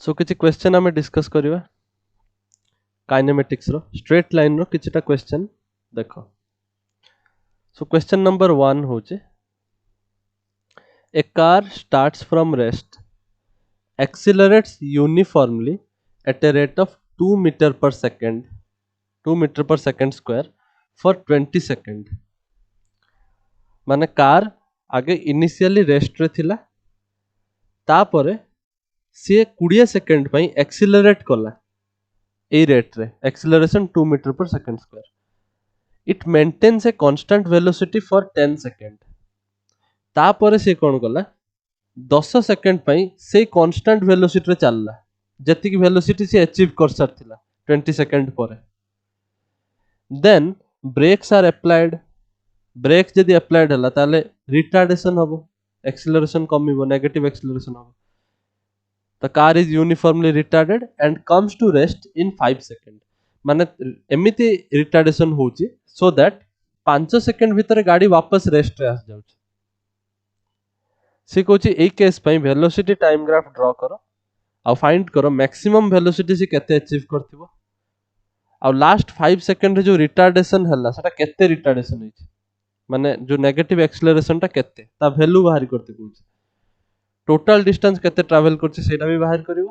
सो किछि क्वेश्चन आमे डिस्कस करिवा काइनेमेटिक्स रो स्ट्रेट लाइन रो किछिटा क्वेश्चन देखो। सो क्वेश्चन नंबर 1 होचे a car starts from rest accelerates uniformly at a rate of 2 meter per second 2 meter per second square for 20 second माने car आगे इनिशियली रेस्ट रे थिला तापरे से 20 सेकंड पई एक्सीलरेट कला ए रेट रे acceleration 2 metre per second square it maintains a constant velocity for 10 second तापरे से कोन कला 10 सेकंड पई से कांस्टेंट वेलोसिटी रे चलला जति की वेलोसिटी से अचीव कर सरथिला 20 सेकंड परे then brakes are applied brake जदि अप्लाइड हला ताले रिटार्डेशन हबो एक्सीलरेशन कमिबो नेगेटिव एक्सीलरेशन हबो the car is uniformly retarded and comes to rest in 5 seconds माने एमिति रिटार्डेशन होची so that 5 सेकंड भितर गाड़ी वापस रेस्ट रे आस जाउची से कोची ए केस पई वेलोसिटी टाइम ग्राफ ड्रा करो आ फाइंड करो मैक्सिमम वेलोसिटी से केते अचीव करथिबो आ लास्ट 5 सेकंड रे जो रिटार्डेशन हला सेटा केते रिटार्डेशन होची माने जो नेगेटिव एक्सीलरेशन ता केते ता वैल्यू बाहर करते कोची टोटल डिस्टेंस केते ट्रैवल करछि सेटा भी बाहर करिवो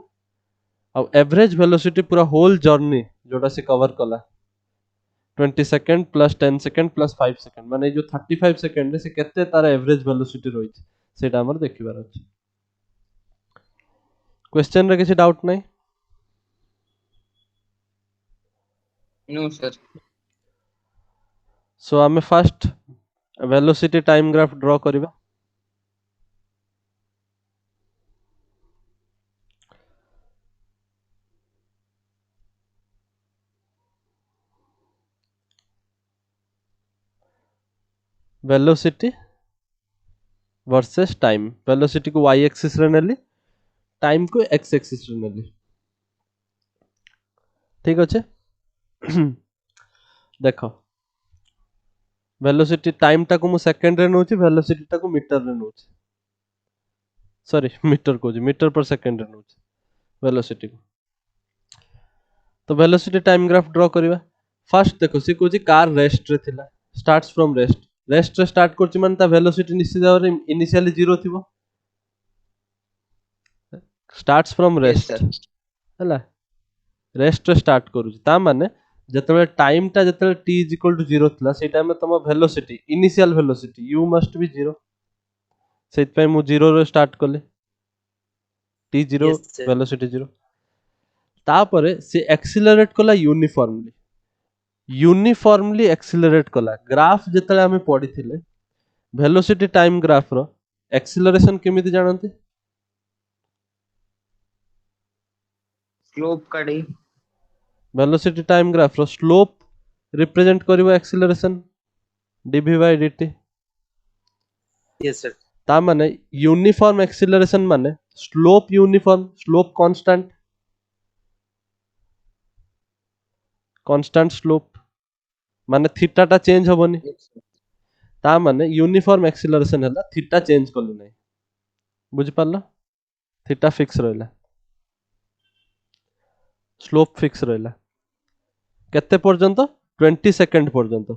आ एवरेज वेलोसिटी पूरा होल जर्नी जोटा से कवर कला 20 second plus 10 second plus 5 second माने जो 35 सेकंड रे से केते तार एवरेज वेलोसिटी रहिछि सेटा हमर देखिबार अछि क्वेश्चन रे किछि डाउट नै नो सर सो आमे first velocity time graph draw करिबा वेलोसिटी वर्सेस टाइम वेलोसिटी को y एक्सिस रे नेली टाइम को x एक्सिस रे नेली ठीक अछि देखो वेलोसिटी टाइम टा को मु सेकंड रे नउची वेलोसिटी टा को मीटर रे नउची सॉरी मीटर को मीटर पर सेकंड रे नउची वेलोसिटी को तो वेलोसिटी टाइम ग्राफ ड्रा करिवा फर्स्ट देखो सी कोची कार रेस्ट रे थिला स्टार्ट्स फ्रॉम रेस्ट रे स्टार्ट करची माने ता वेलोसिटी निश्चित भाव इनिशियली जीरो थिबो starts from yes rest sir हला रेस्ट रे स्टार्ट करूची ता माने जतबे टाइम टा जतबे t = 0 थिला से टाइम में तम velocity initial velocity u must be 0 सेत पे मु 0 रे स्टार्ट करले t0 यस सर वेलोसिटी 0 तापरे से एक्सीलरेट कला यूनिफॉर्मली एक्सीलरेट कला ग्राफ जतले हमें पढ़ी थिले वेलोसिटी टाइम ग्राफ रो एक्सीलरेशन केमिति जानंती स्लोप काढी वेलोसिटी टाइम ग्राफ रो स्लोप रिप्रेजेंट करिवो एक्सीलरेशन dv/dt यस सर ता माने यूनिफॉर्म एक्सीलरेशन माने slope uniform slope constant slope माने थीटा टा चेंज होबनी ता माने यूनिफॉर्म एक्सीलरेशन हला थीटा चेंज करले नै बुझि पारला थीटा फिक्स रहला स्लोप फिक्स रहला केते पर्यंत 20 सेकंड पर्यंत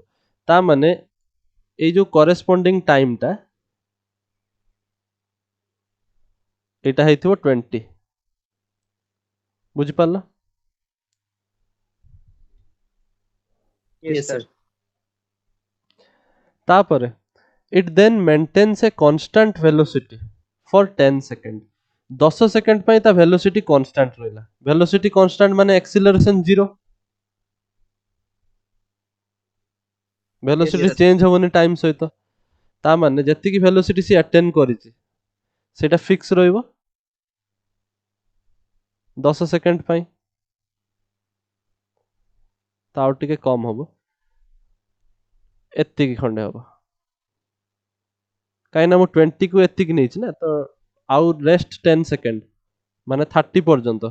ता माने ए जो करेस्पोंडिंग टाइम टा एटा हेथिबो 20 बुझि पारला यस सर तापरे it then maintains a constant velocity for 10 second 10 second पई ता वेलोसिटी कांस्टेंट रहला वेलोसिटी कांस्टेंट माने एक्सीलरेशन 0 वेलोसिटी Yes. चेंज होबनी टाइम सहित ता माने जति की वेलोसिटी से अटेन करिछि सेटा फिक्स रहइबो 10 सेकंड पई ताउ टिके कम होबो एत्ति की खंडे होबो काइना मु 20 को एत्ति की नैछि ना तो आउ रेस्ट 10 सेकंड माने 30 पर्यंत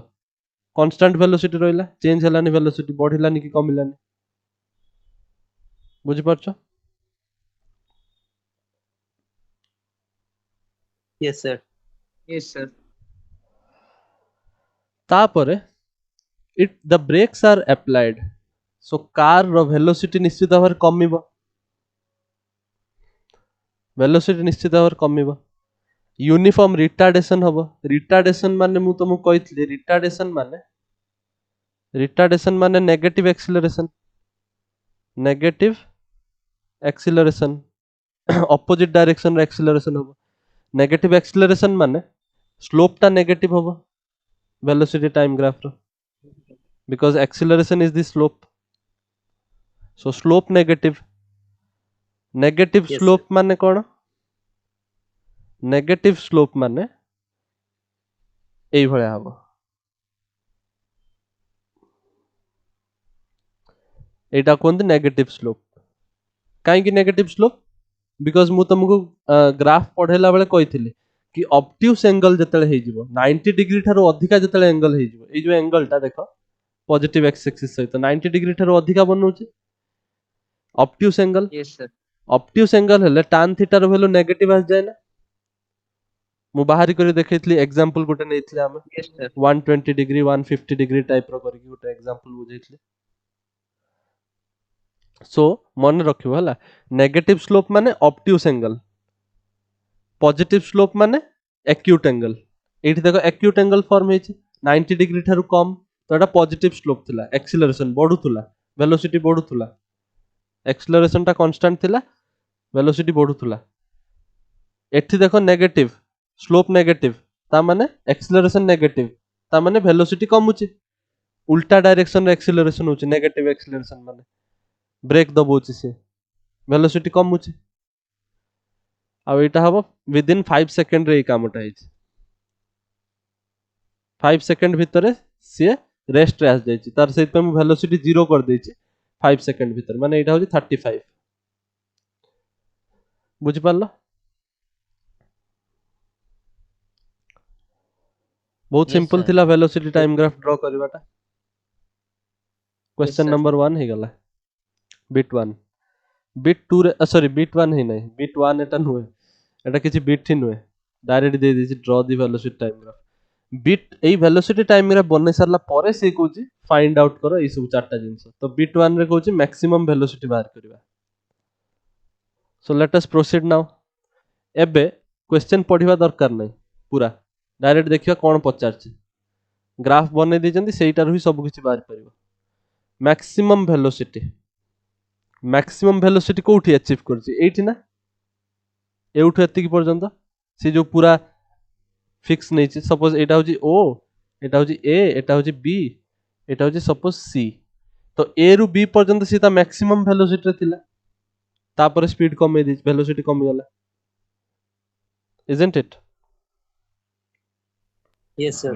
कांस्टेंट वेलोसिटी रहला चेंज हलानी वेलोसिटी बढ़िलानी कि कमिलानी बुझि परछो Yes, sir. Yes, sir. तापरे the brakes are applied so car रो वेलोसिटी निश्चित भाव कमिबो वेलोसिटी निश्चित भाव कमिबो यूनिफॉर्म रिटार्डेशन हबो रिटार्डेशन माने मु तुमको कहितली रिटार्डेशन माने नेगेटिव एक्सीलरेशन ऑपोजिट डायरेक्शन रे एक्सीलरेशन हबो नेगेटिव एक्सीलरेशन माने स्लोप टा नेगेटिव हबो वेलोसिटी टाइम ग्राफ रो because acceleration is the slope so slope negative Yes, sir. slope माने कौन नेगेटिव स्लोप माने एई भलिया हबो एटा कोन नेगेटिव स्लोप काहे कि नेगेटिव स्लोप बिकॉज मु तुमको ग्राफ पढ़ेला बेले कहिथिली कि ऑब्ट्यूस एंगल जतले हे जिवो 90 डिग्री थारो अधिका जतले एंगल हे जिवो ए जो एंगल टा देखो पॉजिटिव एक्स एक्सिस सहित 90 डिग्री थारो अधिका बनउची obtuse angle Yes, sir. Obtuse angle हेले tan थीटा रो वैल्यू नेगेटिव आस जाय ना मु बाहरी करी देखैतली एग्जांपल गोटे नेइतले हम Yes, sir. 120 degree 150 degree type रो करी गोटे एग्जांपल बुझैतले सो मन रखिबो हला नेगेटिव स्लोप माने ऑब्ट्यूस एंगल पॉजिटिव स्लोप माने एक्यूट एंगल एठी देखो एक्यूट एंगल फॉर्म हेछि 90 डिग्री थारु कम तो एटा पॉजिटिव स्लोप थिला एक्सीलरेशन बढ़ुतुला वेलोसिटी बढ़ुतुला एक्सीलरेशन टा कांस्टेंट थिला वेलोसिटी बढ़ुतुला एठी देखो नेगेटिव स्लोप नेगेटिव ता माने एक्सीलरेशन नेगेटिव ता माने वेलोसिटी कमुची उल्टा डायरेक्शन रे एक्सीलरेशन होची नेगेटिव एक्सीलरेशन माने ब्रेक दबोची से वेलोसिटी कमुची आ एटा हबो विद इन 5 सेकंड रे कामटा हेछि 5 सेकंड भितर से रेस्ट रे आस जायछि तार सहित पे मु वेलोसिटी 0 कर देछि 5 सेकंड भितर माने एटा होछि 35 बुझि पारलो बहुत Yes, सिंपल sir. थिला वेलोसिटी टाइम ग्राफ ड्रा करबाटा Yes, क्वेश्चन sir. नंबर 1 हे गला बिट 1 बिट 2 रे सॉरी बिट 1 हे नै बिट 1 एटा नुहे एटा किछि बिट ही नुहे डायरेक्ट दे देछि draw the velocity time graph bit एई वेलोसिटी टाइम ग्राफ बनै सरला परे से कहूछि फाइंड आउट करो एई सब चारटा जिंस तो बिट 1 रे कहूछि मैक्सिमम वेलोसिटी बाहर करबा so let us proceed now एबे क्वेश्चन पढिबा दरकार नै पूरा डायरेक्ट देखिबा कोन पचारछि ग्राफ बनै दैछन्ती सेइटार ही सब किछि बाहर परिबो मैक्सिमम वेलोसिटी कोठी अचीव करछि एठी ना एउठु एतिकी पर्यंत से जो पूरा फिक्स नै छै सपोज एटा होछि ओ एटा होछि ए एटा होछि बी एटा होछि सपोज सी तो ए रु बी पर्यंत सीता मैक्सिमम वेलोसिटी रे थिला तापर स्पीड कम दै वेलोसिटी कम गला isn't it Yes, sir.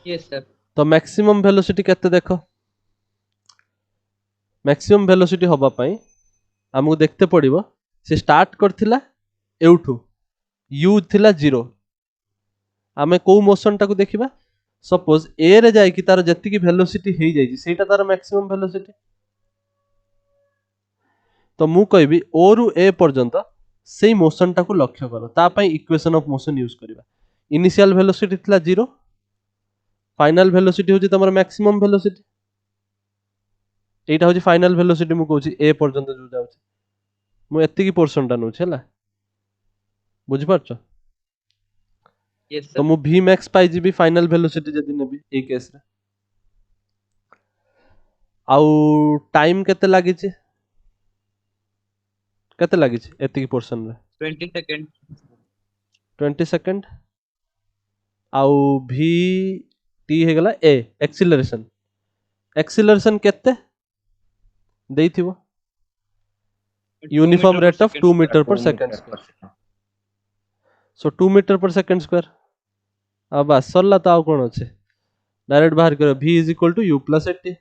Yes, sir. तो मैक्सिमम वेलोसिटी केते देखो मैक्सिमम वेलोसिटी होबा पई हमहु देखते पड़िबो से स्टार्ट करथिला एउठु u थिला 0 आमे को मोशन टाको देखिबा सपोज a रे जाय कि तार जति की वेलोसिटी हे जाय सेटा तार मैक्सिमम वेलोसिटी तो मु कहबी o रु a पर्यंत सेई मोशन टाको लक्ष्य करो ता पई इक्वेशन ऑफ मोशन यूज करबा इनिशियल वेलोसिटी थिला 0 फाइनल वेलोसिटी होची तमर मैक्सिमम वेलोसिटी एटा होची फाइनल वेलोसिटी मु कहूची a पर्यंत जो जाउची मु एत्ती की पोर्शन टा नु छला बुझि पारछो Yes, तो sir. मु v max पाई जीबी फाइनल वेलोसिटी जदी नेबी ए केस रे आउ टाइम केते लागि छि एत्ती की पोर्शन रे 20 seconds. 20 सेकंड आउ v t हे गला a एक्सीलरेशन केते देइथिबो uniform rate of 2 metre per second square so 2 metre per second square अब बस सरला तो आउ कोन अछि डायरेक्ट बाहर करो v is equal to u plus 80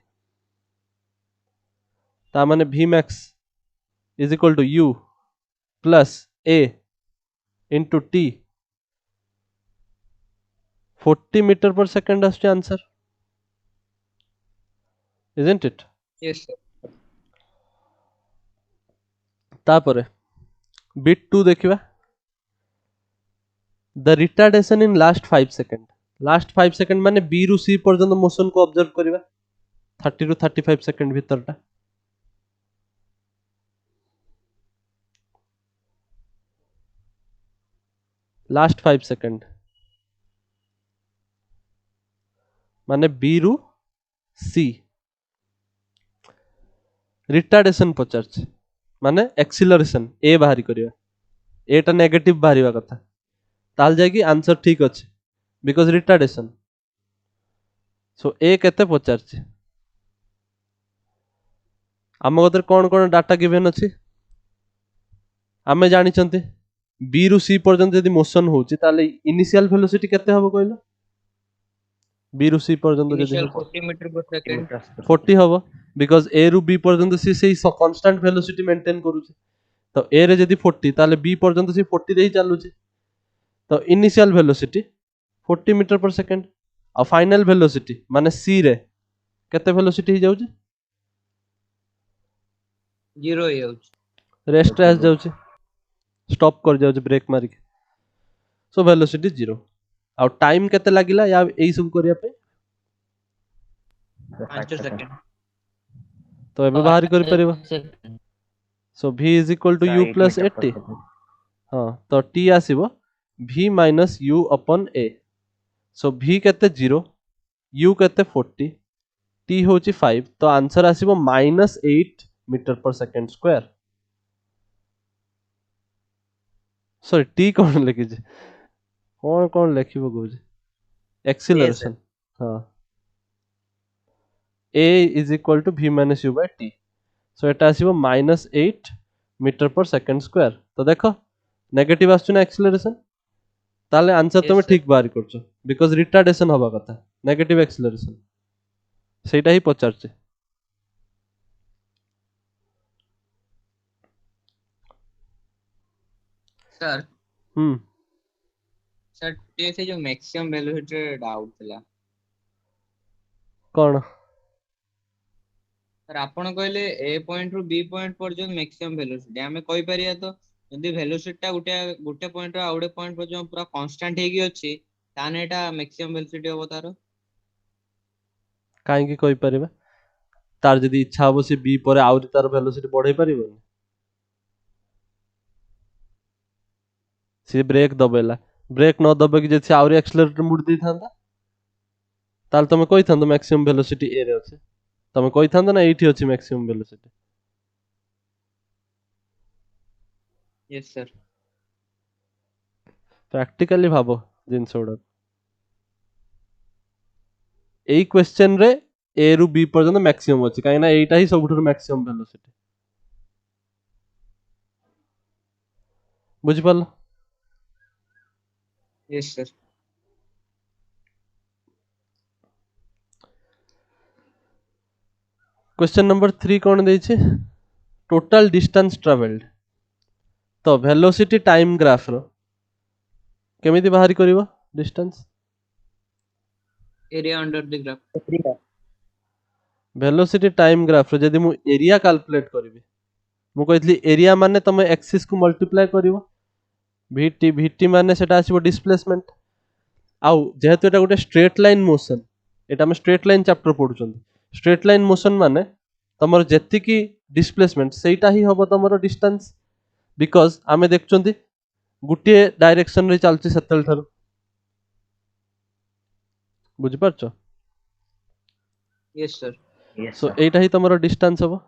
ता माने v max is equal to u plus a into t 40 metre per second आछे answer isn't it Yes, sir. तापरे बिट 2 देखिबा the retardation in last 5 second last 5 second माने B रु C पर्यंत motion को observe करबा 30 रु 35 सेकंड भीतरटा लास्ट 5 सेकंड माने बी रु सी रिटार्डेशन पचार माने एक्सीलरेशन ए बाहरी करबा एटा नेगेटिव बाहरिबा कथा ताल जाय कि आंसर ठीक अछि बिकॉज रिटार्डेशन सो ए केते पचार आम कतर कौन कौन डाटा गिवन अछि आमे जानि चंती बी रु सी पर्यंत यदि मोशन होउची ताले इनिशियल वेलोसिटी केते हबो कहलो बी रु सी पर्यंत यदि इनिशियल 40 मीटर पर सेकंड 40 हबो बिकॉज ए रु बी पर्यंत सी सेही कांस्टेंट वेलोसिटी मेंटेन करूची तो ए रे यदि 40 ताले बी पर्यंत सी 40 रे ही चालुची तो initial velocity 40 metre per second और फाइनल वेलोसिटी माने सी रे केते वेलोसिटी ही जाउची 0 हो जाउछ रेस्ट रे जाउची स्टॉप कर जाउची ब्रेक मारी के सो वेलोसिटी 0 और टाइम केते लागिला या एई सब करिया पे 5 सेकंड तो एबे बाहर कर परिबा so v is equal to u plus 80 हां तो t आसीबो v माइनस u अपन a सो v केते 0 u केते 40 t होची 5 तो आंसर आसीबो -8 metre per second square sorry t कोन लिखि जे कोन कोन लिखिबो कहू एक्सीलरेशन हां a is equal to v minus u by t so एटा आसीबो -8 मीटर पर सेकंड स्क्वायर तो देखो नेगेटिव आछुना ना एक्सीलरेशन ताले आंसर तुम ठीक बाहर करछो बिकॉज रिटार्डेशन हबा कथा नेगेटिव एक्सीलरेशन सेटा ही पचारछे सर सर ये से जो मैक्सिमम वेलोसिटी डाउट थला कोन सर आपण कहले ए पॉइंट रु बी पॉइंट पर्यंत मैक्सिमम वेलोसिटी हमें कहि परिया तो यदि वेलोसिटी टा गुटे पॉइंट रो आउडे पॉइंट पर्यंत पूरा कांस्टेंट हेगी अछि ताने एटा मैक्सिमम वेलोसिटी होबो तारो काहे की कहि परिबा तार जदी इच्छा हो से बी पर आउरी तार वेलोसिटी बढ़ाई परिबो से ब्रेक दबेला ब्रेक न दबे कि जे से आउरी एक्सीलरेटर मुड़ दी थांदा ताल तमे कहि थांदो मैक्सिमम वेलोसिटी ए रे अछि तमे कहि थांदो ना एठी अछि maximum velocity yes sir practically भाबो जिनसोडा एई क्वेश्चन रे ए रु बी पर्यंत मैक्सिमम अछि काहे ना एटा ही सबठुर मैक्सिमम वेलोसिटी बुझि पाल यस सर क्वेश्चन नंबर 3 कोन दै छै टोटल डिस्टेंस ट्रैवल्ड तो वेलोसिटी टाइम ग्राफ रो केमिति बाहरी करबो distance area under the graph velocity time graph रो जदी मु एरिया कैलकुलेट करबी मु कहथली एरिया माने तमे एक्सिस को मल्टीप्लाई करिवो vt माने सेटा आसीबो डिस्प्लेसमेंट आउ जेहेतु एटा गोटे स्ट्रेट लाइन मोशन एटा हम स्ट्रेट लाइन चैप्टर पढुचन स्ट्रेट लाइन मोशन माने तमर जेति की डिस्प्लेसमेंट सेटा ही होबो तमरो डिस्टेंस बिकॉज़ आमे देखचंती गुटे डायरेक्शन रे चलची सेतल थारु बुझि परछो यस सर सो एटा ही तमरो डिस्टेंस होबो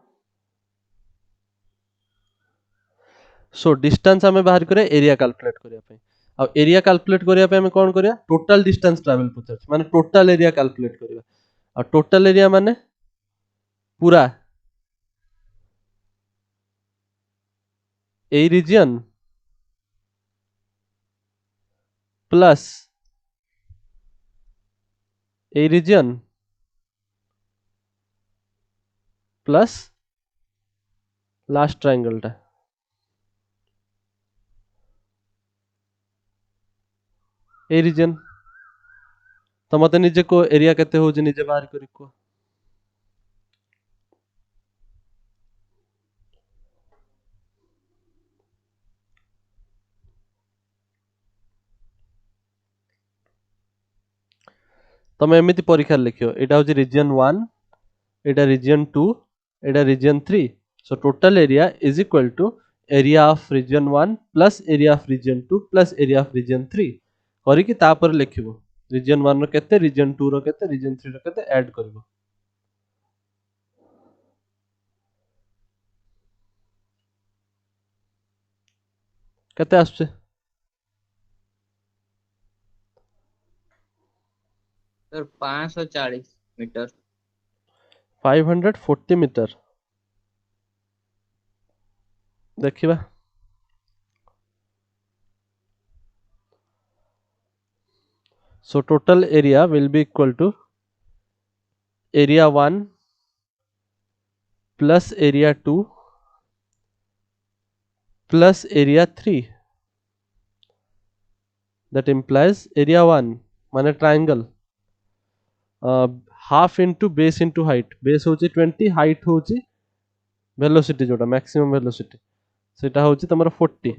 सो डिस्टेंस हमें बाहर करे एरिया कैलकुलेट करिया पे आ एरिया कैलकुलेट करिया पे हमें कोन करिया टोटल डिस्टेंस ट्रैवल पचार माने टोटल एरिया कैलकुलेट करिया आ टोटल एरिया माने पूरा ए रीजन प्लस ए रीजन प्लस लास्ट ट्रायंगल टा ए रीजन तो मते निजे को एरिया केते हो जे निजे बाहर करी को ତମେ ଏମିତି ପରୀକ୍ଷାରେ ଲେଖିବ ଏଇଟା ହଉଛି ରିଜିଅନ 1, ଏଇଟା ରିଜିଅନ 2, ଏଇଟା region 3। So total area is equal to area of region 1 plus area of region 2 plus area of region 3 करिकी तापर लिखिबो रीजन 1 रो केते रीजन 2 रो केते रीजन 3 रो केते ऐड करबो। केते आछे सर 540 मीटर 540 मीटर देखिबा। So total area will be equal to area 1 plus area 2 plus area 3 that implies area 1 माने triangle half into base into height base होची 20 हाइट होची वेलोसिटी जोटा मैक्सिमम वेलोसिटी सेटा होची तमरा 40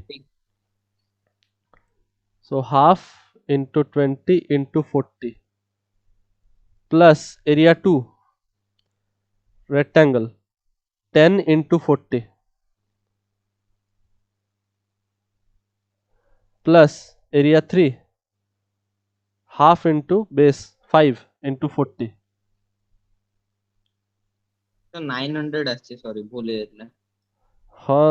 so half into 20 into 40 plus area 2 rectangle 10 into 40 plus area 3 half into base 5 into 40 तो 900 आछे sorry भूल जाइतला। हाँ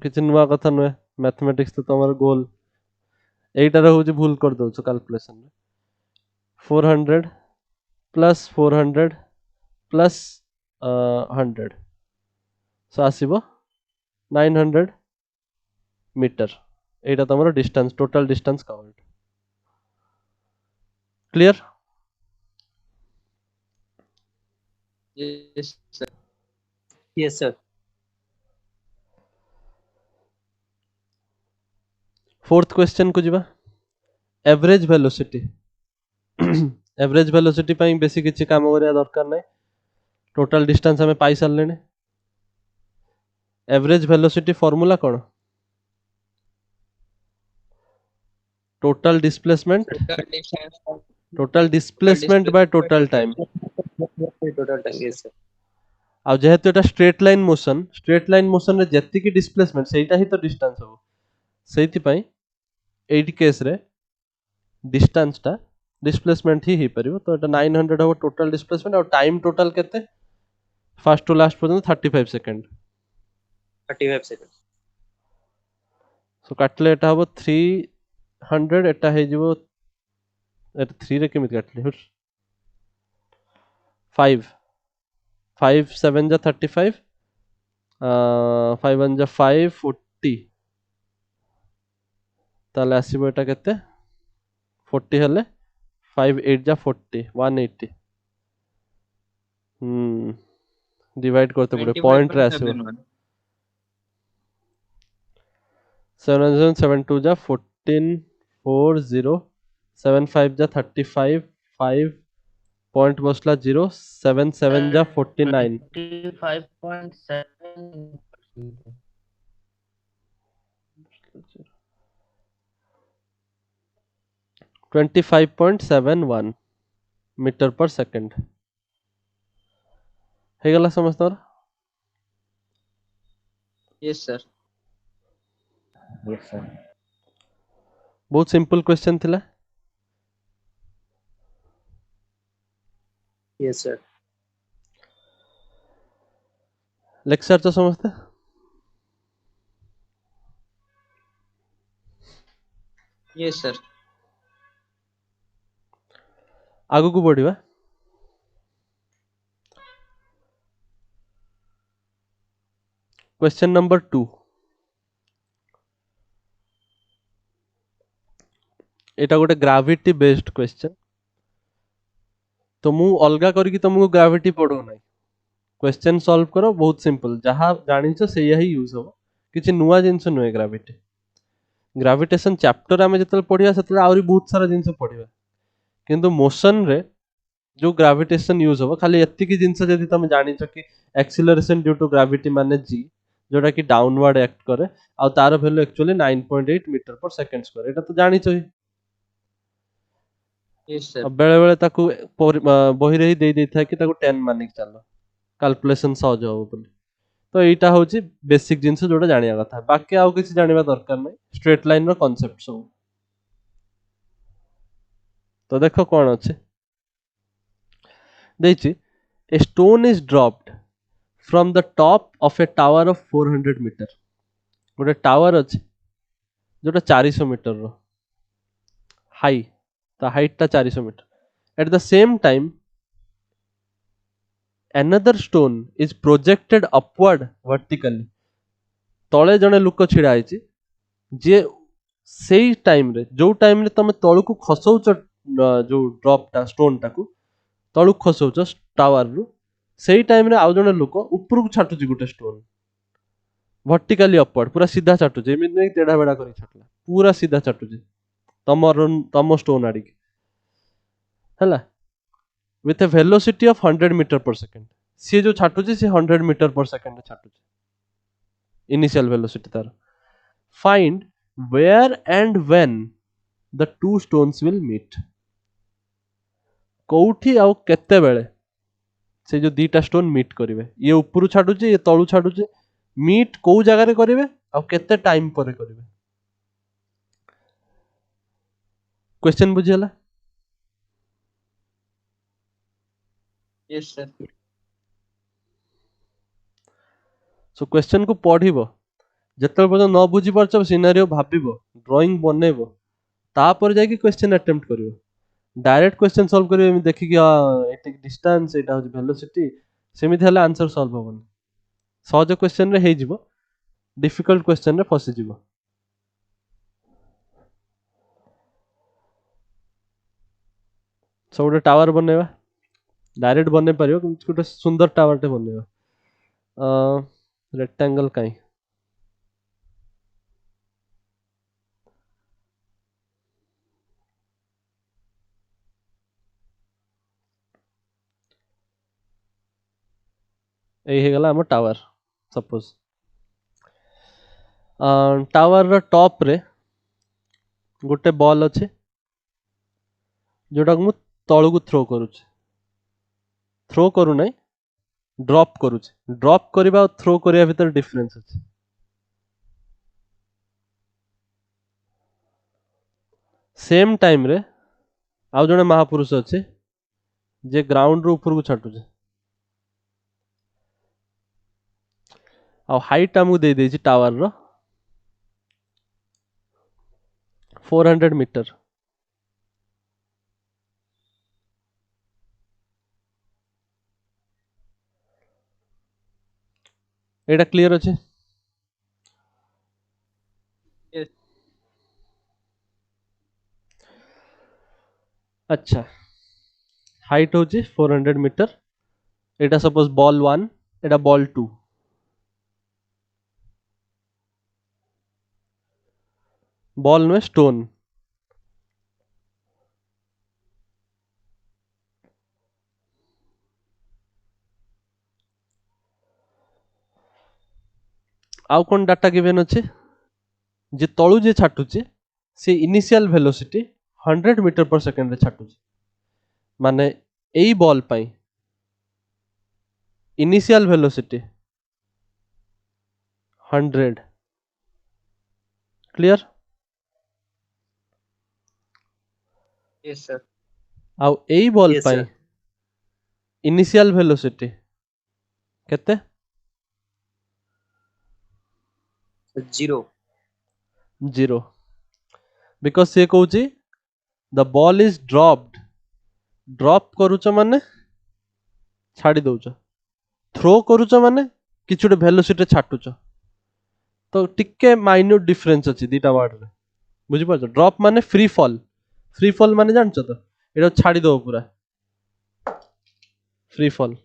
किछि नुआ कथा नुए मैथमेटिक्स तो तमर गोल एटार हूँ भूल कर दो कैलकुलेशन में 400 प्लस 400 प्लस 100 सो आसीबो 900 मीटर एटा तमर distance total distance covered clear. Yes sir yes sir. Fourth question को जीवा एवरेज वेलोसिटी एवरेज वेलोसिटी पई बेसी किछि काम करिया दरकार नै टोटल डिस्टेंस हमें पाई सारलेने एवरेज वेलोसिटी फार्मूला कोन total displacement by total time total time yes sir. आ जेहेतु एटा स्ट्रेट लाइन मोशन रे जति की डिस्प्लेसमेंट सेटा ही तो डिस्टेंस हो सेति पई 8 केस रे डिस्टेंस टा डिस्प्लेसमेंट ही परिबो तो एटा 900 हो टोटल डिस्प्लेसमेंट और टाइम टोटल केते फर्स्ट टू लास्ट पर्यंत 35 सेकंड 35 सेकंड सो काटले एटा हो 300 एटा हे जिवो एटा 3 रे केमित काटले 5 5 7 जा 35 5 1 जा 5 40 ताले आसीबो एटा केते 40 हेले 5 8 जा 40 180 डिवाइड करते पड़े पॉइंट रे आसीबो 772 जा 14 40 75 जा 35 5 पॉइंट बसला 0 77 जा 49 25.71 मीटर पर सेकंड हे गला समझता यस सर यस सर। बहुत सिंपल क्वेश्चन थिला यस सर। लेक्चर तो समझते यस सर आगु को बढ़िबा क्वेश्चन नंबर 2 एटा गोटे ग्रेविटी बेस्ड क्वेश्चन तो मु अलगा करके तुमको ग्रेविटी पढ़ो ना क्वेश्चन सॉल्व करो बहुत सिंपल जहाँ जानिछ से ही यूज हो किछि नुआ जिंस नुए ग्रेविटी ग्रेविटेशन चैप्टर आमे जतल पढ़िया सेतल आउरी बहुत सारा जिंस पढ़िया किंतु मोशन रे जो ग्रेविटेशन यूज हो खाली एति की जिंस जदी तुम जानिछ कि एक्सीलरेशन ड्यू टू ग्रेविटी माने g जोटा कि डाउनवर्ड एक्ट करे आ तार value actually 9.8 metre per second square एटा तो जानिछ ही यस सर। अब बेले बेले ताकू बही रे ही दे देता है कि ताकू 10 मानिक चलो कैलकुलेशन सहज हो बोली। तो एटा होची बेसिक जिंस जोटा जानिया कथा, बाकी आउ किसी जानिबा दरकार नै, स्ट्रेट लाइन रो कांसेप्ट सब। तो देखो कौन अच्छे देची, a stone is dropped from the top of a tower of 400 metre. गोटे टावर अच्छे जोटा 400 मीटर रो हाई, ता हाइट ता 400 metre. At the same time another stone is projected upward vertically। तले जने लोक छिड़ा आइछि जे सेई टाइम रे, जो टाइम रे तमे तळकु खसौच जो ड्रॉप टा स्टोन टाकू तळु खसौच टावर रु, सेई टाइम रे आउ जने लोक ऊपर को छाटुछि गुटे स्टोन वर्टिकली अपवर्ड, पूरा सीधा छाटुछि, एमिति नै तेढा बेडा करि छाटला, पूरा सीधा छाटुछि तम स्टोन आडी हला with a velocity of 100 meter per second। सी जो छाटुछि से 100 मीटर पर सेकंड छाटुछि इनिशियल वेलोसिटी तार। Find where and when the two stones will meet. कोठी आउ केते बेले से जो दीटा स्टोन मीट करिवे, ये ऊपर छाडुछि ये तळु छाडुछि, मीट को जगह रे करिवे आउ केते टाइम पर करिवे। क्वेश्चन बुझियला? Yes sir. सो क्वेश्चन को पढ़िबो, जतल पर्यंत न बुझी परछ सिनेरियो भाबिबो, ड्राइंग बनेइबो, तापर जाके क्वेश्चन अटेम्प्ट करिवो। डायरेक्ट क्वेश्चन सॉल्व करिवे एमि देखि कि एटे डिस्टेंस एटा हो वेलोसिटी, सेमिति हला आंसर सॉल्व होबन। सहज क्वेश्चन रे हे जिवो, डिफिकल्ट क्वेश्चन रे फसी जिवो। सो गोटे टावर बनेवा, डायरेक्ट बने पारियो कि गोटे सुंदर टावर टे बनेवा। रेक्टेंगल काई ए हे गला हम टावर। सपोज टावर रो टॉप रे गोटे बॉल अच्छे जोटा मु तळु को थ्रो करूछ, थ्रो करू नै ड्रॉप करूछ। ड्रॉप करबा और थ्रो करबा भीतर डिफरेंस अछि। सेम टाइम रे आउ जने महापुरुष अच्छे जे ग्राउंड रो ऊपर को छाटुछ, आ हाइट हमु दे देछि टावर रो 400 मीटर। एटा क्लियर अछि? यस। अच्छा, हाइट होछि 400 मीटर। एटा सपोज बॉल 1, एटा बॉल 2। बॉल नुहे स्टोन। आउ कोन डाटा गिवन अछि जे तळु जे छाटुछि से initial velocity 100 metre per second रे छाटुछि, माने एई बॉल पई initial velocity 100। Clear? Yes sir. आउ एई बॉल Yes, पई sir. इनिशियल वेलोसिटी केते? 0. 0। बिकॉज से कहूची the ball is dropped, drop करूच माने छाड़ी दउच, थ्रो करूच माने किछि गोटे वेलोसिटी छाटुच। तो टिके माइन्यूट डिफरेंस अछि दीटा वर्ड रे, बुझि पाछो? ड्रॉप माने फ्री फॉल, फ्री फॉल माने जानछ तो एटा छाड़ी दो पूरा फ्री फॉल।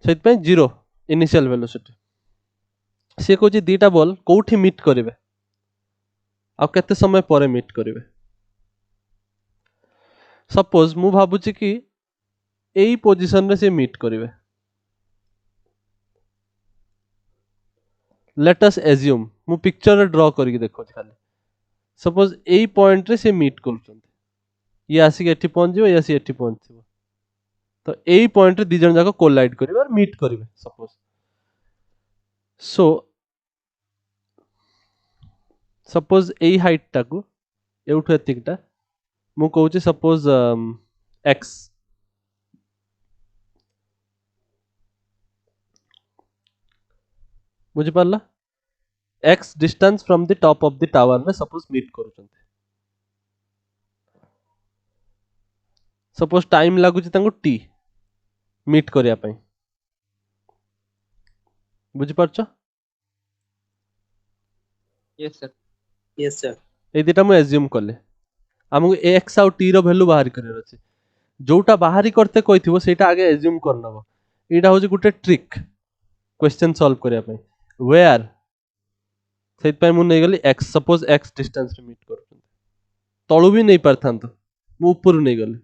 सेत पे 0 इनिशियल वेलोसिटी। से कहूची दीटा बॉल कोठी मीट करिवे आ केते समय परे मीट करिवे। सपोज मु भाबुची कि एई पोजीशन रे से मीट करिवे। लेट अस एज्यूम, मु पिक्चर रे ड्रॉ करके देखो खाली। सपोज एई पॉइंट रे से मीट करूछन ये आसी एठी पहुंच जिवो ये आसी एठी पहुंचिबो तो एई पॉइंट रे दी जण जाको कोलाइड करिवे और मीट करिवे सपोज सो सपोज एई हाइट टाकू एउठु एतिकटा मु कहूची सपोज एक्स बुझी पारला x distance from the top of the tower में सपोज मीट करूछन सपोज टाइम लागुची तांको टी मीट करिया पई बुझी पारछ यस सर yes sir ए दिटा मु एज्यूम करले हमको एक्स आउ टी रो वैल्यू बाहर करियर अछि जोटा बाहरी करते कहिथिबो सेटा आगे एज्यूम करनबो एटा होची गुटे ट्रिक क्वेश्चन सॉल्व करिया पई वेयर सेट पई मु नै गेली एक्स सपोज एक्स डिस्टेंस रे मीट करू तळु भी नै परथांत मु ऊपर नै गेली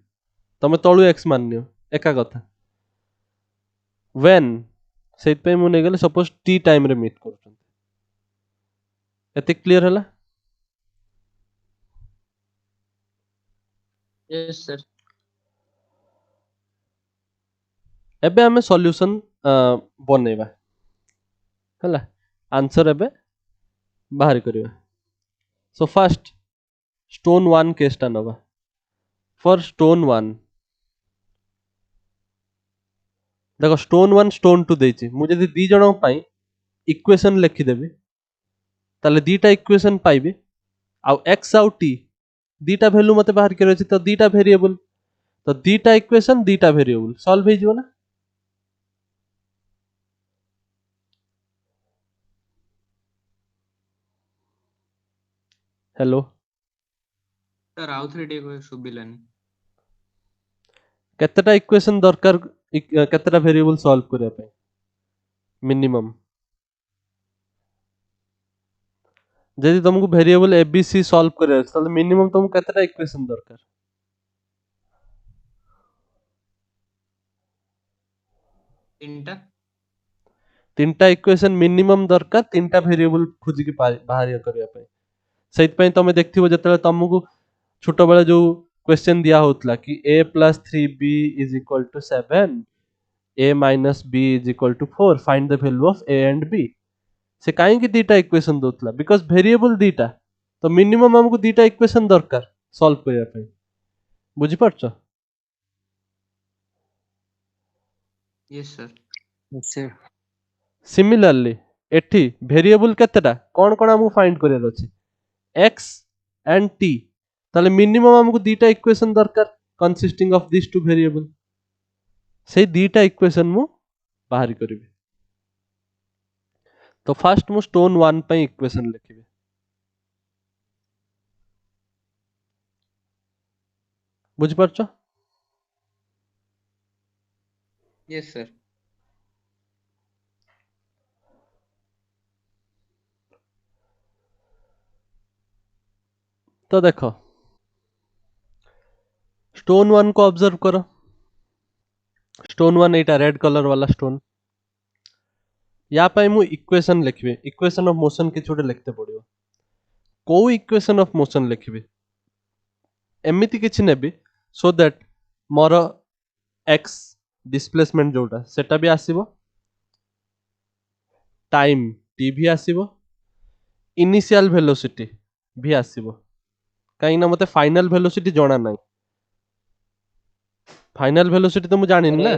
तमे तळु एक्स माननियो एका कथा व्हेन सेट पई मु नै गेली सपोज टी टाइम रे मीट करू एते क्लियर हला यस सर एबे हमें सॉल्यूशन बनेबा हला आंसर एबे बाहर करिवा सो फर्स्ट स्टोन 1 केसटा नबा फॉर स्टोन 1 देखो स्टोन 1 स्टोन 2 देछि मु जदी दी जणो पई इक्वेशन लिखि देबी ताले दीटा इक्वेशन पाइबे आउ x आउ t दीटा वैल्यू मते बाहर करे अछि तो दीटा वेरिएबल तो दीटा इक्वेशन दीटा वेरिएबल सॉल्व हे जिवो ना हेलो सर आउ थ्री डे को सुबिलानी केतेटा इक्वेशन दरकार केतेटा वेरिएबल सॉल्व करे पई मिनिमम जदि तुमको वेरिएबल एबीसी सॉल्व करे ताले मिनिमम तुमको केतेटा इक्वेशन दरकार तीनटा इक्वेशन मिनिमम दरकार तीनटा वेरिएबल खोजी के बाहर करिया पई सहित पई तमे देखथिबो जतले तुमको छोटो बेले जो क्वेश्चन दिया होतला कि a + 3b = 7 a - b = 4 find the value of a and b से काहे कि दीटा इक्वेशन दोतला बिकॉज़ वेरिएबल दीटा तो मिनिमम हमको दीटा इक्वेशन दरकार सॉल्व करिया पई बुझी परछ yes sir yes sir similarly एठी वेरिएबल केतेटा कोन कोन हमको फाइंड करियर अछि x एंड t ताले मिनिमम हमको दीटा इक्वेशन दरकार consisting of this two variable से दीटा इक्वेशन मु बाहर करिवे तो फर्स्ट मु स्टोन 1 पे इक्वेशन लिखिबे बुझ परछ यस सर तो देखो स्टोन 1 को ऑब्जर्व करो स्टोन 1 एटा रेड कलर वाला स्टोन या पे मु इक्वेशन लिखबे इक्वेशन ऑफ मोशन के छोटे लिखते पड़ियो को इक्वेशन ऑफ मोशन लिखबे एमिति किछि नेबी सो दैट मोर x डिस्प्लेसमेंट जोटा सेटा भी आसीबो टाइम t भी आसीबो इनिशियल वेलोसिटी भी आसीबो काई ना मते फाइनल वेलोसिटी जणा नाही फाइनल वेलोसिटी तो मु जानि ना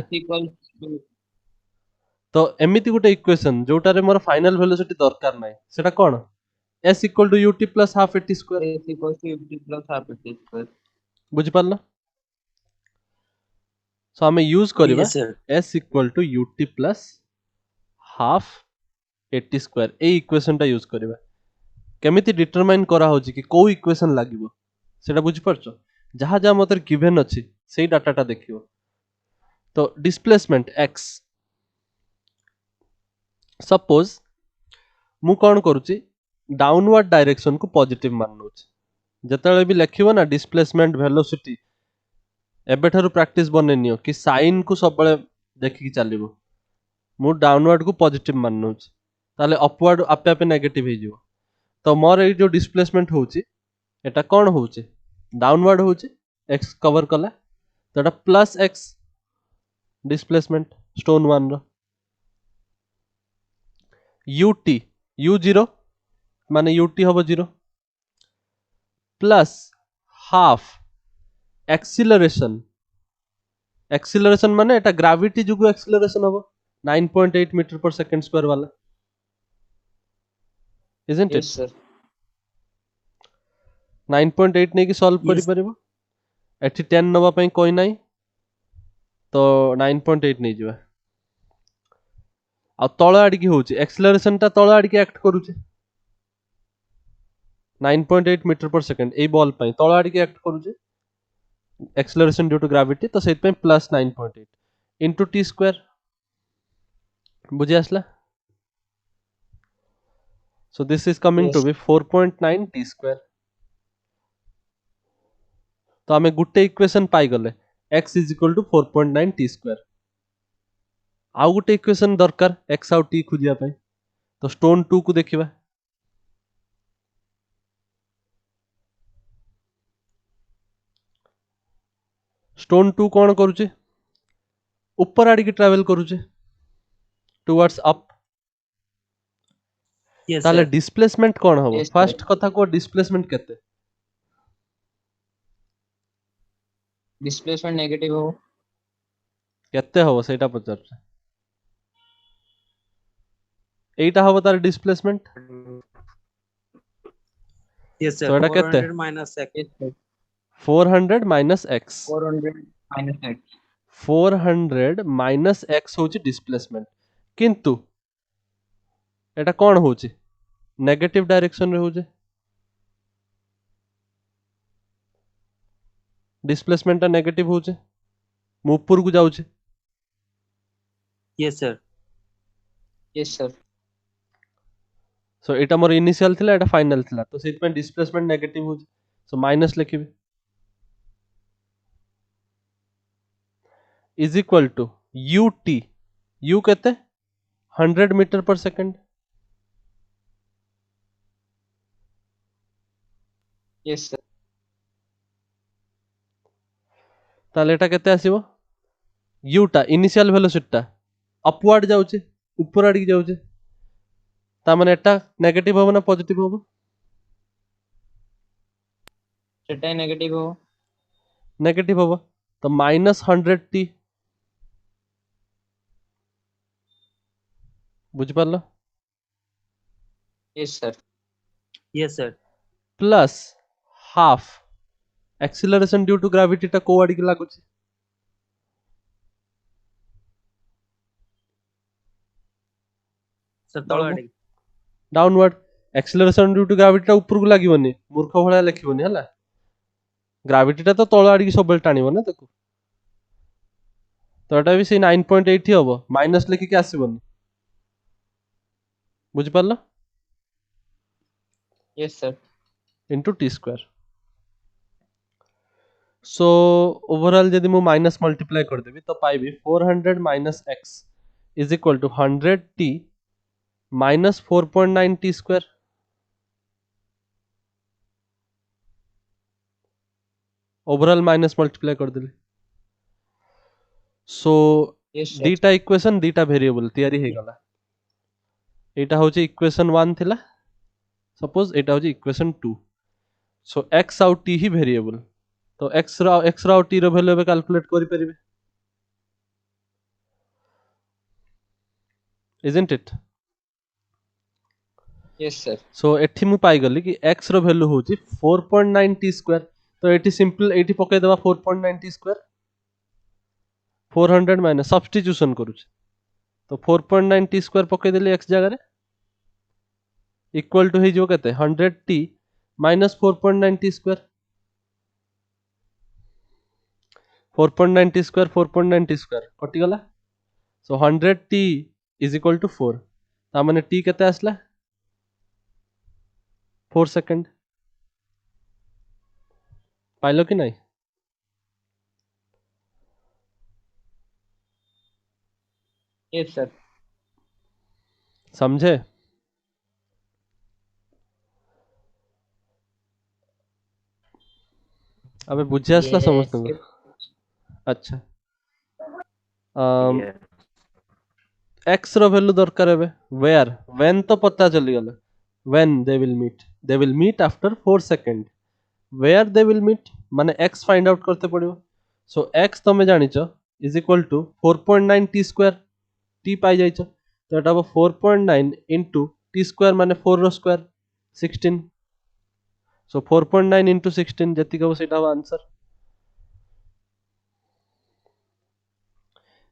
तो एमिति गुटे इक्वेशन जोटा रे मोर फाइनल वेलोसिटी दरकार नाही सेटा कोन s = ut + half at square बुझि पारला सो हमें यूज करबा yes sir s = ut + half at square A equation टा यूज करबा केमिति डिटरमाइन करा होची कि को इक्वेशन लागिवो सेटा बुझि परछ जहा जहा मते गिवन अछि सेही डाटाटा देखियो तो डिस्प्लेसमेंट x सपोज मु कोन करूची डाउनवर्ड डायरेक्शन को पॉजिटिव माननुच जतले भी लिखिबो ना डिस्प्लेसमेंट वेलोसिटी एबे ठारू प्रैक्टिस बनेनियो कि साइन को सब बळे देखि चलिबो मु डाउनवर्ड को पॉजिटिव माननुच ताले अपवर्ड आपे आपे नेगेटिव हे जिवो तो मोर ए जो डिस्प्लेसमेंट होची एटा कौन होचे डाउनवर्ड होचे x कवर कला तो एटा प्लस x डिस्प्लेसमेंट स्टोन 1 रो ut u0 माने ut हबो 0 प्लस हाफ एक्सीलरेशन माने एटा ग्रेविटी जुगु एक्सीलरेशन हबो 9.8 मीटर पर सेकंड स्क्वायर वाला isn't yes it sir 9.8 नै कि सॉल्व करि Yes. परिबो एठी 10 नबा पई कोइ नाही तो 9.8 नै जिवा आ तळ आडी की होची एक्सीलरेशन ता तळ आडी की एक्ट करूचे 9.8 मीटर पर सेकंड ए बॉल पई तळ आडी की एक्ट करूचे एक्सीलरेशन ड्यू टू ग्रेविटी तो सेट पई प्लस 9.8 इनटू टी स्क्वायर बुझी आसला so this is coming to yes be 4.9 t square तो आमे गुटे इक्वेशन पाई गले x is equal to 4.9 t square आउ गुटे इक्वेशन दरकार x आउ t खुजिया पई तो स्टोन 2 को देखिबा स्टोन 2 कोन करूचे ऊपर आडी की ट्रैवल करूचे टुवर्ड्स अप Yes, ताले sir. डिस्प्लेसमेंट कोन हबो yes sir फर्स्ट कथा को डिस्प्लेसमेंट केते displacement negative हो केते हबो सेटा पचार एटा हबो तार डिस्प्लेसमेंट Yes, sir. So এটা কেতে 400 minus x. yes sir 400 minus x 400 minus x 400 minus x होची डिस्प्लेसमेंट किंतु एटा कोन होची नेगेटिव डायरेक्शन रे होचे डिस्प्लेसमेंट ता नेगेटिव होचे मु ऊपर को जाउचे Yes, sir. yes sir सो एटा मोर इनिशियल थिला एटा फाइनल थिला तो सेट में डिस्प्लेसमेंट नेगेटिव होचे सो माइनस लिखिबे is equal to ut u केते 100 metre per second yes sir ताले एटा केते आसीबो u टा इनिशियल वेलोसिटी टा अपवर्ड जाउचे ऊपर आडी जाउचे ता माने एटा नेगेटिव होबो ना पॉजिटिव होबो सेटा नेगेटिव हो नेगेटिव होबो तो -100t बुझ पारलो yes sir Yes, sir. Plus half acceleration due to gravity टा को आडी के लागुचे Sir, तळवाडी. Downward acceleration due to gravity टा ऊपर को लागिवनी मूर्ख भळा लिखिवनी हला ग्रेविटी टा तो तळ आडी की सबल टाणीबो ना ताको तो एटा भी से 9.8 ही हबो माइनस लिखि के आसीबनी बुझ पारलो yes sir into t square so overall यदि मु माइनस मल्टीप्लाई कर देबी तो पाइबी 400 minus x is equal to 100t minus 4.9 t square overall minus multiply कर देली सो yes sir दीटा इक्वेशन दीटा वेरिएबल तयारी हे गला एटा होची इक्वेशन 1 थिला सपोज एटा होची इक्वेशन 2 सो x आउ t ही वेरिएबल तो x रा t रो वैल्यू कैलकुलेट करि परिबे isn't it yes sir सो एठी मु पाई गली कि x रो वैल्यू होची 4.9 t स्क्वायर तो एठी सिंपल एठी पके देबा 4.9 t स्क्वायर 400 माइनस सब्स्टिट्यूशन करूछ तो 4.9 t स्क्वायर पके देली x जगह रे इक्वल टू हे जो केते 100t minus 4.9 t square 4.9 t square 4.9 t square कटि गला सो 100t is equal to 4 ता माने t केते आसला 4 सेकंड पाइलो कि नहीं yes sir समझे अबे बुझी आसला समस्त को Yes. अच्छा um, Yeah. x रो वैल्यू दरकार है वेयर व्हेन तो पता चली गला when they will meet after 4 second where they will meet माने x फाइंड आउट करते पड़ियो सो x तमे जानिचो is equal to 4.9 t square t पाई जाइचो तो एटा 4.9 इनटू t स्क्वायर माने 4 रो स्क्वायर 16 सो 4.9 इनटू 16 जति को सेटा आंसर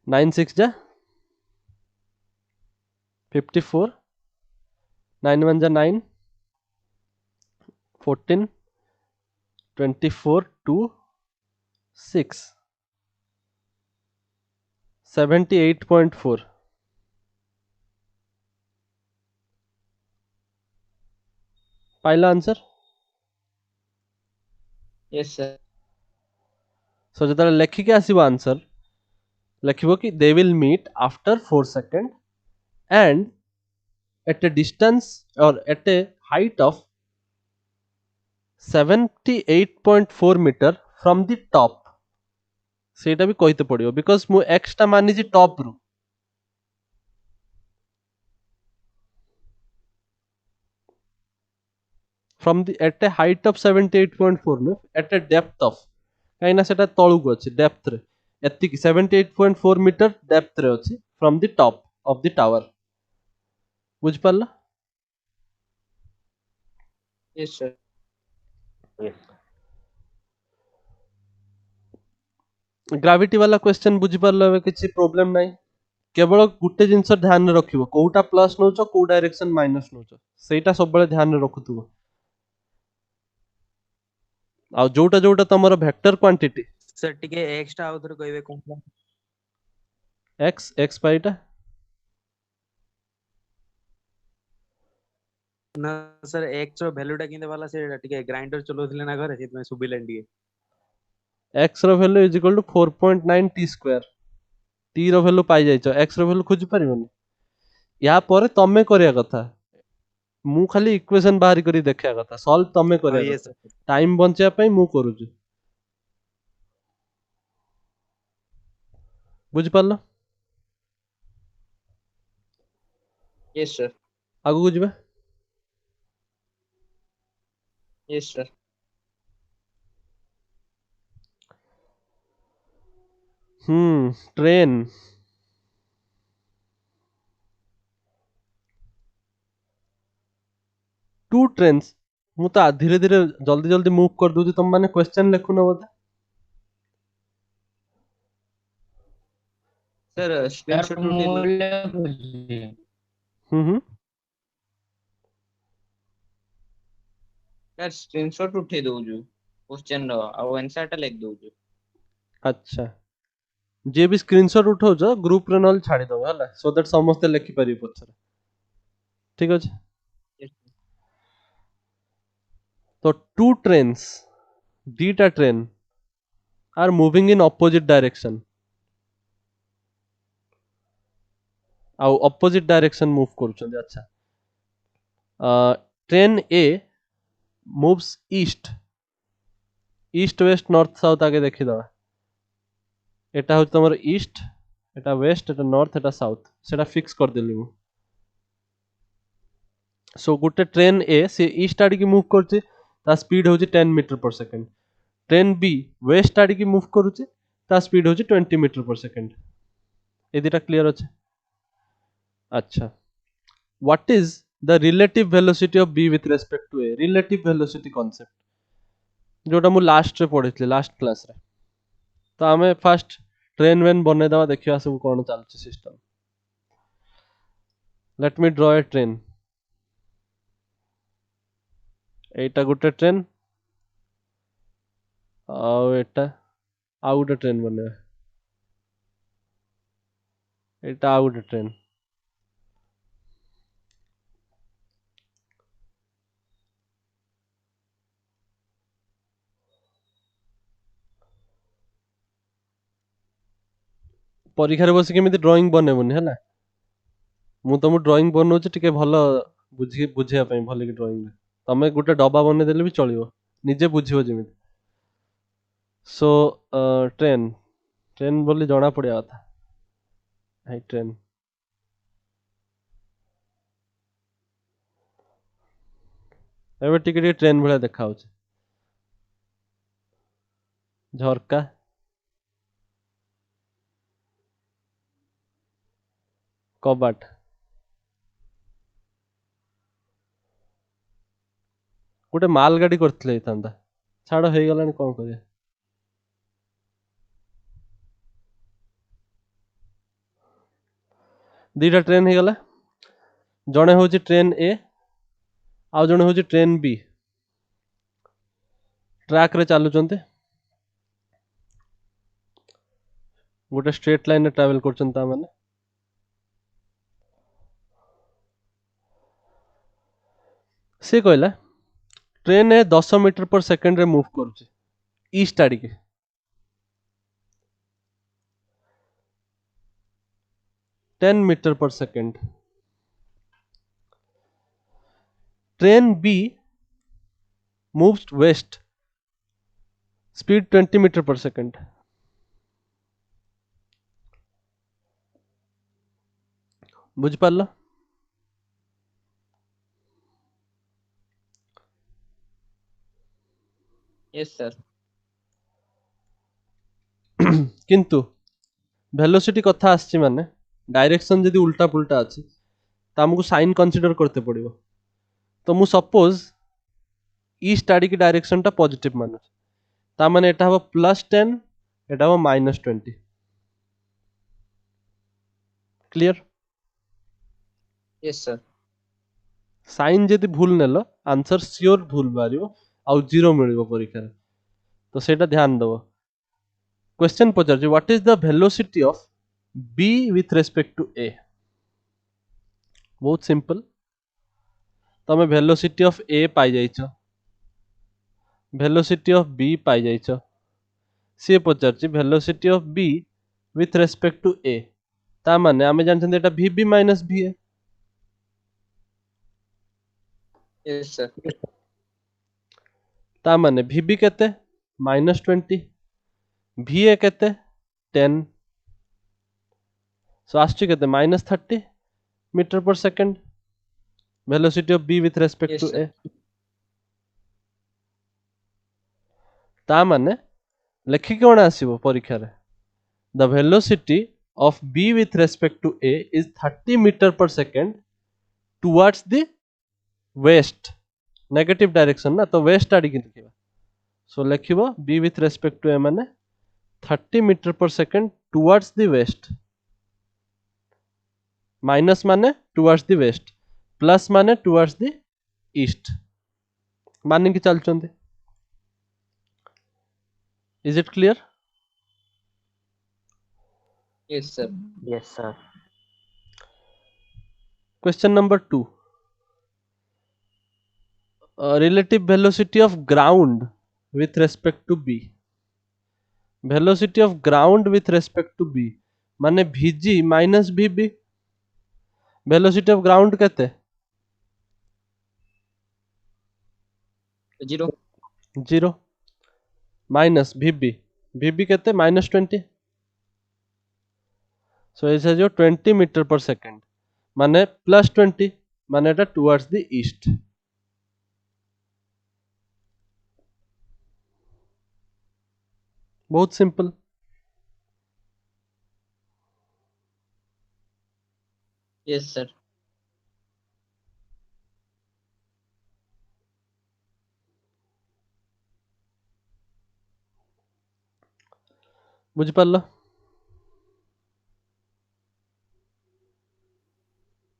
9 6 जा 54 9 1 जा 9 14 24 2 6 78.4 पाइला आंसर Yes, sir. सो जतले लेखिके आसीबो आंसर लिखिबो कि they will meet after 4 second and at a distance or at a height of 78.4 meter from the top सेटा भी कहते पड़ियो बिकॉज मु x टा मानिजी टॉप रु from the at a height of 78.4 no at a depth of काइना सेटा तळु को अछि डेप्थ रे एति 78.4 मीटर डेप्थ रे अछि from the top of the tower बुझ पारला Yes, sir. Yes. ग्रेविटी वाला क्वेश्चन बुझी पारलो ଏବେ କିଛି ପ୍ରୋब्लेम नाही केवल गुटे जिंस ध्यान रखिबो कोउटा प्लस नोचो को डायरेक्शन माइनस नोचो सेटा सब बेले ध्यान रखुथुबो आ जोटा जोटा तमरो वेक्टर क्वांटिटी सर टिके एक्स्ट्रा आउथर कहबे कोन x पाइटा ना सर एक्स रो वैल्यूटा किंदे वाला से टिके ग्राइंडर चलोथिले ना घरे सेत में सुबिलेन टिके x रो value is equal to 4.9 t square t रो वैल्यू पाई जाइछो x रो वैल्यू खोजि परिबोनी या परे तमे करिया कथा मु खाली इक्वेशन बाहर करी देखिया कथा सॉल्व तमे हां करिया ये कथा सर टाइम बंचिया पई मु करूछु बुझ पारलो Yes, sir. आगु को जिबे Yes, sir. Train two trains मु तो धीरे धीरे जल्दी जल्दी मूव कर दूची तुम माने क्वेश्चन लिखुन बोधे Sir, यार screenshot उठेଇ दो मूल्य बुझी हम्म यार स्क्रीनशॉट उठेई दउजु क्वेश्चन रो आ आंसर टा लिख दउजु अच्छा जे भी स्क्रीनशॉट उठाउछ ग्रुप रे नल छाडी दबो हला सो दैट समस्त लिखि पारि पछरे ठीक अछि Yes, तो टू ट्रेन्स दीटा train are moving in opposite direction आ ऑपोजिट डायरेक्शन मूव करूछन अच्छा train A moves east east west north south आगे देखि दबा एटा हो तमर ईस्ट एटा वेस्ट एटा नॉर्थ एटा साउथ सेटा फिक्स कर देली मु सो गुटे ट्रेन ए से ईस्ट आडी की मूव करछि ता स्पीड होछि 10 metre per second train B waste आडी की मूव करूछि ता स्पीड होछि 20 मीटर पर सेकंड ए दिटा क्लियर अछि अच्छा what is the relative velocity of B with respect to A relative velocity concept जोटा मु लास्ट रे पढितले लास्ट क्लास रे तो आमे फर्स्ट ट्रेन वेन बने दवा देखिया सब कोन चलछि system let me draw a train Etah Gute train आउ एटा आउ गुटे ट्रेन बने एटा आउ गुटे ट्रेन परीक्षा रे बस केमिति ड्राइंग बनेबोनी हैला मु तुम ड्राइंग बनौछि टिके भलो बुझिया पई भले कि ड्राइंग तमे गुटे डब्बा बने देले भी चलिबो निजे बुझियो जेमिति सो ट्रेन ट्रेन बोली जना पड़िया था हाई ट्रेन एबे टिके टिके ट्रेन भलिया देखा होचे झरका कबाट गोटे माल गाड़ी करथिले ହେଇଥାନ୍ତା ଛାଡ଼ ହେଇଗଲାଣି କଣ କରିବା ଦିଟା ट्रेन ହେଇଗଲା जड़े हूँ ट्रेन ए आउ जड़े हूँ ट्रेन बी ट्रैक रे चलुचंते गोटे स्ट्रेट लाइन रे ट्रैवल करचंता माने से कहला train A 10 metre per second रे मूव करूची ईस्ट आड़ी के 10 metre per second train B moves west speed 20 metre per second बुझ पारला यस सर किंतु वेलोसिटी कथा आछि माने डायरेक्शन जदी उल्टा पुल्टा अछि त हमकु साइन कंसीडर करते पड़िबो तो मु सपोज ईस्ट आड़ी की डायरेक्शन टा पॉजिटिव माने ता माने एटा हो +10 एटा हो -20 क्लियर यस सर साइन जदी भूल नेलो आंसर श्योर भूल बारियो आउ 0 मिलिबो परीक्षा रे तो सेटा ध्यान दबो क्वेश्चन पचार जे what is the velocity of B with respect to A बहुत सिंपल तमे वेलोसिटी ऑफ ए पाई जाइछो वेलोसिटी ऑफ बी पाई जाइछो सी पचार velocity of B with respect to A ता माने आमे जानछन एटा vb माइनस v है यस सर ता माने vb केते -20 va केते 10 सो आछी केते -30 metre per second velocity of b with respect yes to sir a ता माने लेखि कोन आसीबो परीक्षा रे the velocity of b with respect to a is 30 meter per second towards the west negative direction ना तो west आड़ी की लिखिबा सो लिखिबो b with respect to a माने 30 meter per second towards the west minus माने towards the west plus माने towards the east माने की चल चंदे is it clear yes sir Yes, sir. question number 2 relative velocity of ground with respect to b velocity of ground with respect to b माने vg minus vb velocity of ground केते 0 0 minus vb केते -20 so इसे जो 20 metre per second माने +20 माने एटा towards the east बहुत simple yes sir बुझ पारलो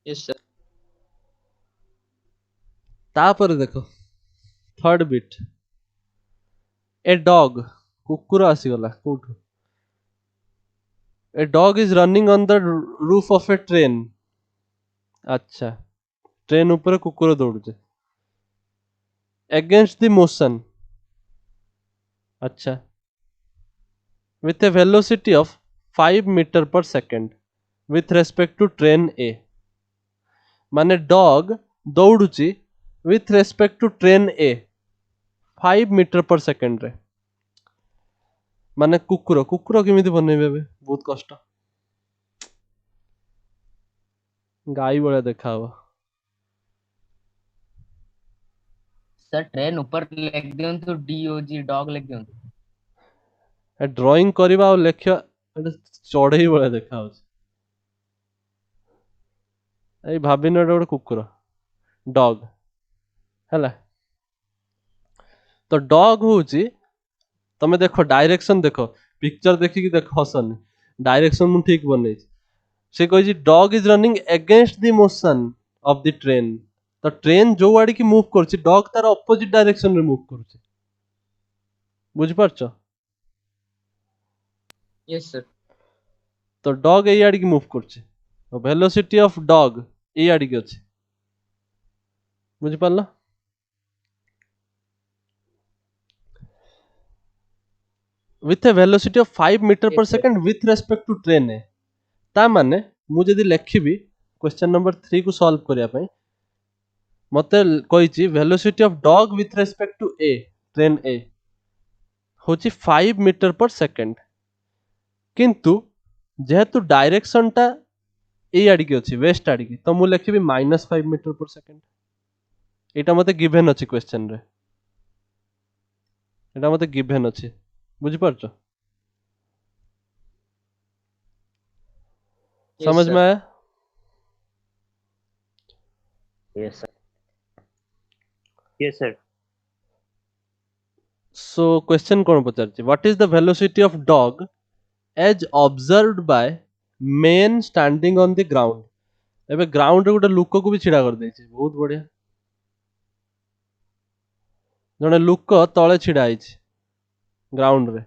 yes sir तापर देखो थर्ड बिट ए डॉग कुकुर आसी गला कोठु a dog is running on the roof of a train अच्छा ट्रेन ऊपर कुकुर दौड़ुचे अगेंस्ट द मोशन अच्छा with a velocity of 5 meter per second with respect to train A माने dog दौड़ुची with respect to train A 5 meter per second रे माने कुकुर कुकुर केमिति बनेबे बे बहुत कष्ट गाई बळा देखा हबो सर ट्रेन ऊपर लिख दियंतु DOG डॉग लिख दियंतु ए ड्राइंग करबा और लेखिया एटा चढ़ई बळा देखा होछ एई भाबिन एटा गोटे कुकुर डॉग हैला तो डॉग होची तमे देखो डायरेक्शन देखो पिक्चर देखि कि देखो हसन डायरेक्शन मु ठीक बनै से कहि dog is running against the motion of the train तो ट्रेन जो आड़ी की मूव करछि डॉग तार ऑपोजिट डायरेक्शन रे मूव करछि बुझि पारछो यस सर तो डॉग एई आड़ी की मूव करछि तो वेलोसिटी ऑफ डॉग एई आड़ी की अछि बुझि पारला with a velocity of 5 meter per yes sir second with respect to train है ता माने मु जदि लेखिबी क्वेश्चन नंबर 3 को सॉल्व करिया पई मते कहिछि velocity of dog with respect to A train ए होछि 5 मीटर पर सेकंड किंतु जेहेतु डायरेक्शन टा ए आड़ी की अछि वेस्ट आड़ी की तो मु लेखिबी -5 मीटर पर सेकंड एटा मते गिवन अछि क्वेश्चन रे एटा मते गिवन अछि बुझि पारछो यस समझ में सर आया yes sir yes sir so question कोन पचारछि what is the velocity of dog as observed by man standing on the ground एबे ग्राउंड रे गोटे लुक को भी छिड़ा कर देछि बहुत बढ़िया जने लुक तळे छिड़ा आइछि ग्राउंड रे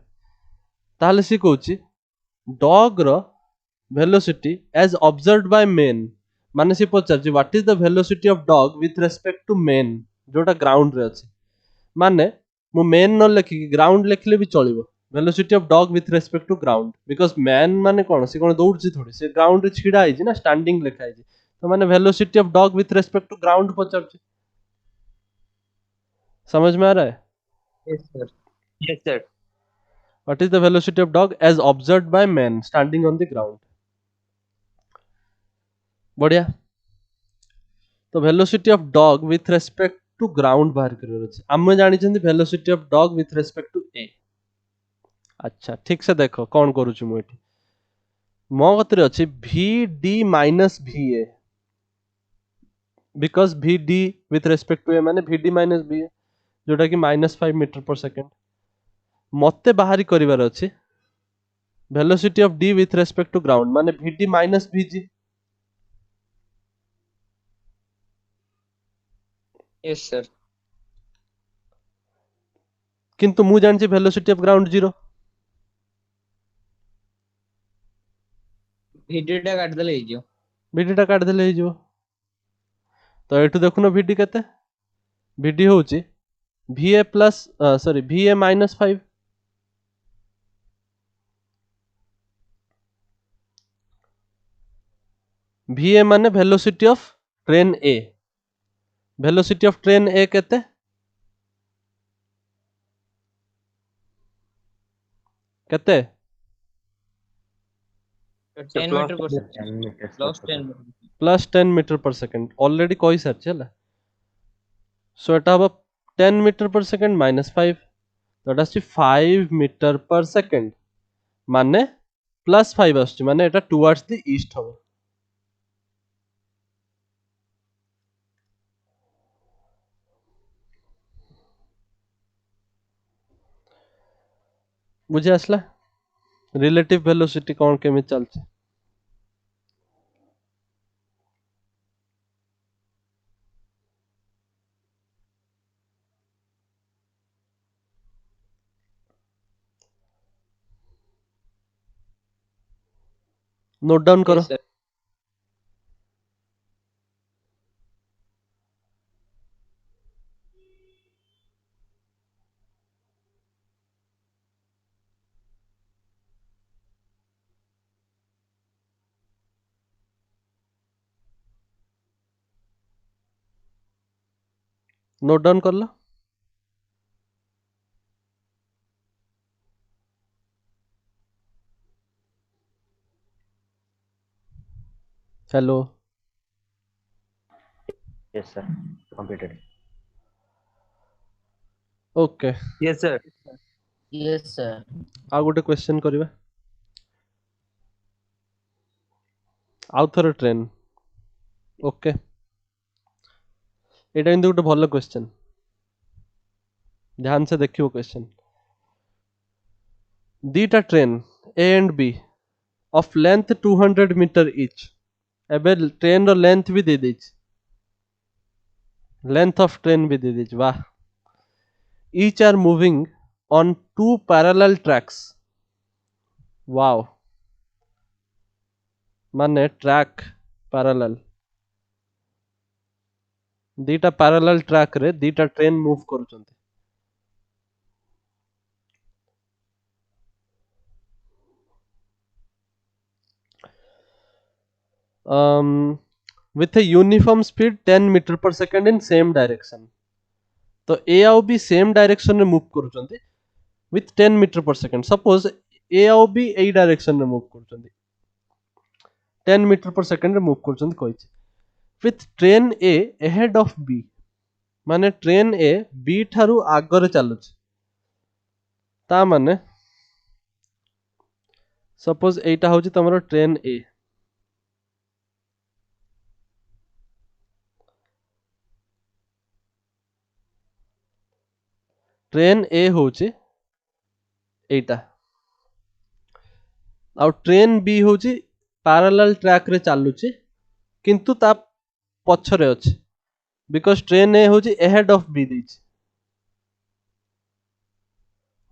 ताहले सी कहूछि डॉग रो velocity as observed by man माने सी पचारछि what is the velocity of dog with respect to man जोटा ग्राउंड रे अछि माने मु मैन न लेखि ग्राउंड लेखले भी चलिबो velocity of dog with respect to ground because man माने कोन से कोन दौड़छि थोड़ी से ग्राउंड रे छिड़ा आइछि ना स्टैंडिंग लेखा आइछि तो माने velocity of dog with respect to ground पचारछि समझ में आ रहा है yes sir yes sir what is the velocity of dog as observed by man standing on the ground बढ़िया तो velocity of dog with respect to ground बाहर करियर अछि हम जानि छथि velocity of dog with respect to A अच्छा ठीक से देखो कौन करू छु मु एठी मो गतरे अछि vd minus va because vd with respect to A माने vd माइनस va जोटा कि -5 मीटर पर सेकंड मते बाहरी करिवार अछि velocity of d with respect to ground माने vd minus vg yes sir किंतु मु जानि वेलोसिटी ऑफ ग्राउंड 0 भिडियो टा काट देले हिजो vd टा काट देले हिजो तो एठु देखुनो vd केते vd होउची va plus sorry va minus 5 va माने velocity of train A velocity of train A केते केते 10 metre per plus second 10 meter plus 10 plus 10 metre per second already कहि सारछि हला सो एटा हबो 10 मीटर पर सेकंड माइनस 5 तो एटा अछि 5 मीटर पर सेकंड माने प्लस 5 आछि माने एटा टुवर्ड्स द ईस्ट हबो बुझे आसला रिलेटिव वेलोसिटी कोन केमि चलछि नोट डाउन करो यस सर नोट डाउन कर लो hello, Yes, sir. Completed. Okay yes sir. Yes, sir. आ गोटे क्वेश्चन करबा आउ थर ट्रेन ओके एटा किंतु गोटे भल क्वेश्चन ध्यान से देखियो क्वेश्चन दीटा train A and B of length 200 meter each एबे ट्रेन रो लेंथ भी दे देछ लेंथ ऑफ ट्रेन भी दे देछ वाह each are moving on two parallel tracks wow माने ट्रैक पैरेलल दीटा पैरेलल ट्रैक रे दीटा ट्रेन मूव करूचंती with a uniform speed 10 metre per second in same direction तो ए आउ बी सेम डायरेक्शन रे मूव करूचंती with 10 metre per second suppose A आउ बी एई डायरेक्शन रे मूव करूचंती 10 मीटर पर सेकंड रे मूव करूचंती कहिछि with train A ahead of B माने ट्रेन ए बी ठारू आगरे चालुछि ता माने सपोज एटा होछि तमरो ट्रेन ए ट्रेन ए होछि एटा आ ट्रेन बी होछि पैरेलल ट्रैक रे चालुछि किंतु ता पछरे अछि बिकॉज ट्रेन ए होछि ahead of B दैछि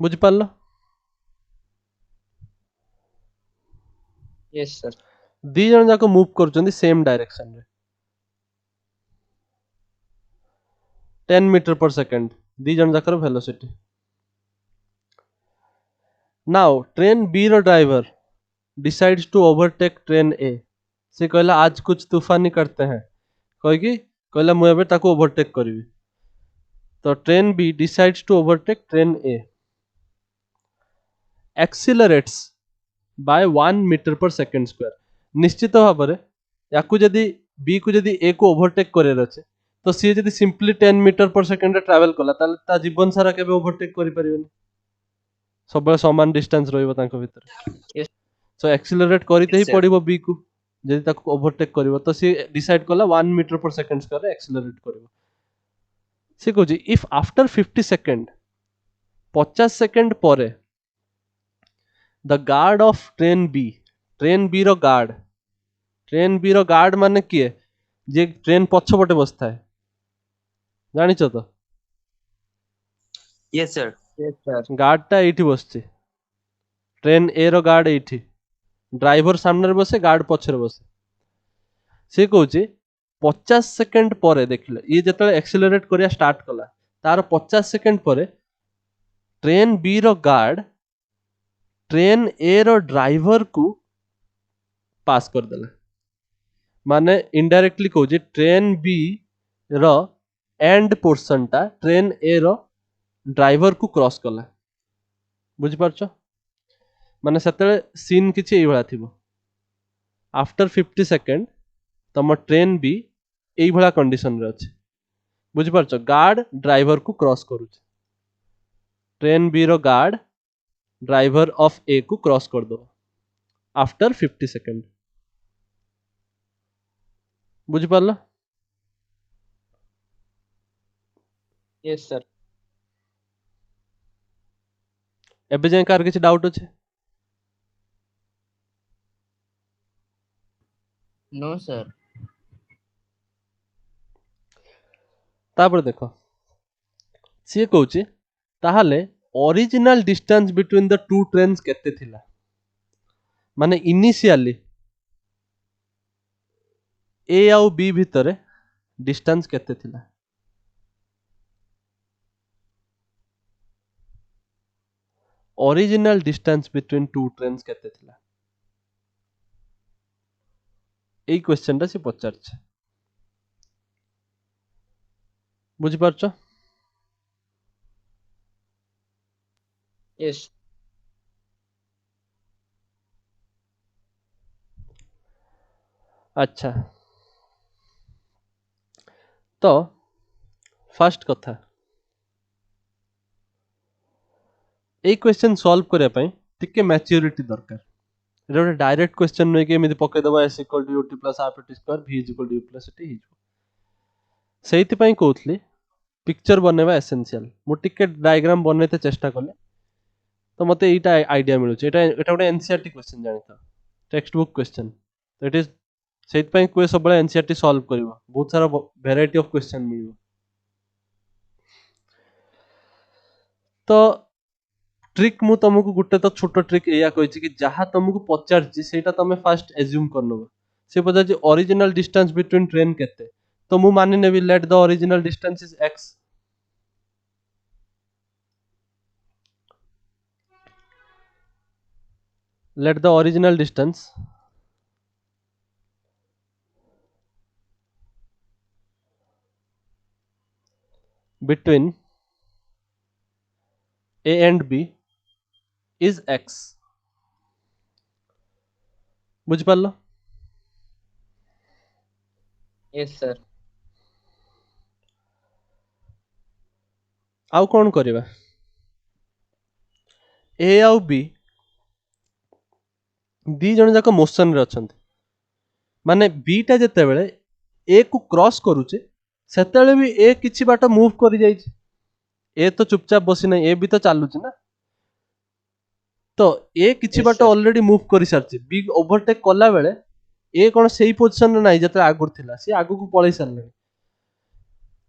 बुझि पारलो yes sir दी जन जाको मूव करचंदी सेम डायरेक्शन रे 10 मीटर पर सेकंड दी जन जाकर वेलोसिटी नाउ ट्रेन बी रो driver decides to overtake train A से कहला आज कुछ तूफानी करते हैं कहि कि कहला मु एबे ताको ओवरटेक करबी तो train B decides to overtake train A accelerates by 1 meter per second square निश्चित भाव में याकू जदी बी को जदी ए को ओवरटेक करे अछि तो सी जदी सिंपली 10 मीटर पर सेकंड रे ट्रैवल कला ताले ता जीवन सारा केबे ओवरटेक करि परिबेनी सब समान डिस्टेंस रहइबो तांको भीतर yes सो एक्सीलरेट करते ही yes sir पड़िबो बी को जदी ताको ओवरटेक करिवो तो सी डिसाइड कला 1 मीटर पर सेकंड स्क्वायर रे एक्सीलरेट करिवो सी कहूची इफ आफ्टर 50 सेकंड 50 सेकंड परे the guard of train B रो गार्ड माने किए जे ट्रेन पछपटे बसता है जानिछ तो yes sir. yes sir guard टा एठी बसछि ट्रेन ए रो गार्ड एठी ड्राइवर सामने बसे गार्ड पछरे बसे से कहूची 50 सेकंड परे देखिले ये जतले एक्सीलरेट करिया स्टार्ट कला तार 50 सेकंड परे ट्रेन बी रो गार्ड ट्रेन ए रो ड्राइवर को पास कर देला माने इनडायरेक्टली कहूची ट्रेन बी रो एंड पोर्शन टा ट्रेन ए रो ड्राइवर को क्रॉस कला बुझि पारछो माने सेतले सीन किछि एई भला थिबो आफ्टर 50 सेकंड तम ट्रेन बी एई भला कंडीशन रे अछि बुझि पारछो गार्ड ड्राइवर को क्रॉस करूछ ट्रेन बी रो गार्ड ड्राइवर ऑफ ए को क्रॉस कर दो आफ्टर 50 सेकंड बुझि पारला yes sir एबे जाय कार किछि डाउट अछि No, sir. तापर देखो सी कहूची ताहाले original distance between the two trains केते थिला माने इनिशियली ए आउ बी भितरे डिस्टेंस केते थिला original distance between two trains केते थिला एई क्वेश्चन टा से पचारछ बुझि पारछो yes अच्छा तो फर्स्ट कथा ए क्वेश्चन सॉल्व करने पाई टिके मैच्योरिटी दरकार एटा गोटे डायरेक्ट क्वेश्चन नुहे कि एमती पकईदेव s equal to ut plus half t square भी is equal to u plus t से कहूली पिक्चर बनवा एसेंशियल मुझे डायग्राम बनते चेष्टा कले तो मत यहाँ आइडिया मिलूँ ये गोटे एनसीईआरटी क्वेश्चन जानी था टेक्स्ट बुक क्वेश्चन तो इट इज से कहे सब एनसीईआरटी सॉल्व कर बहुत सारा वेराइटी ऑफ क्वेश्चन मिल तो ट्रिक मु तुमको गोटे तो छोट ट्रिक या कही कि जहाँ तुमको पचारची सेटा तुम फास्ट एज्यूम करनब से पचार ओरिजिनल डिस्टेंस बिटवीन ट्रेन केते तो मु मानि नेबी let the original distance is x let the original distance between A and B is x बुझ पारलो यस सर आउ कौन करिबा A आउ B दी जन जाक मोशन रे अछंती माने B टा जते बेले A को क्रॉस करूचे सेतेले भी A किछि बाट मूव करि जाई छी ए तो चुपचाप बसी नहीं ए भी तो चालू ना तो ए किछि Yes, बाट sir. ऑलरेडी मूव कर सारछि बी ओवरटेक कला बेले ए कोन सेही पोजीशन रे नाही जते आगुर थिला से आगु को पळै सारले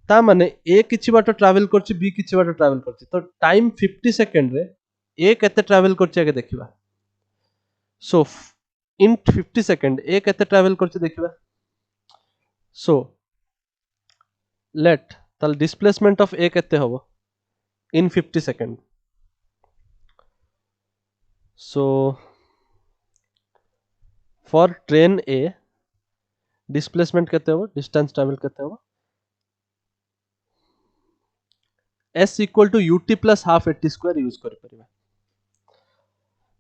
ता माने ए किछि बाट ट्रैवल करछि बी किछि बाट ट्रैवल करछि तो टाइम 50 सेकंड रे ए केते ट्रैवल करछि आगे देखिबा सो इन 50 सेकंड ए केते ट्रैवल करछि देखिबा सो लेट ताल डिस्प्लेसमेंट ऑफ ए केते होबो in 50 second so for train A displacement केते होबो distance travel केते होबो s equal to ut plus half at square use कर परिबा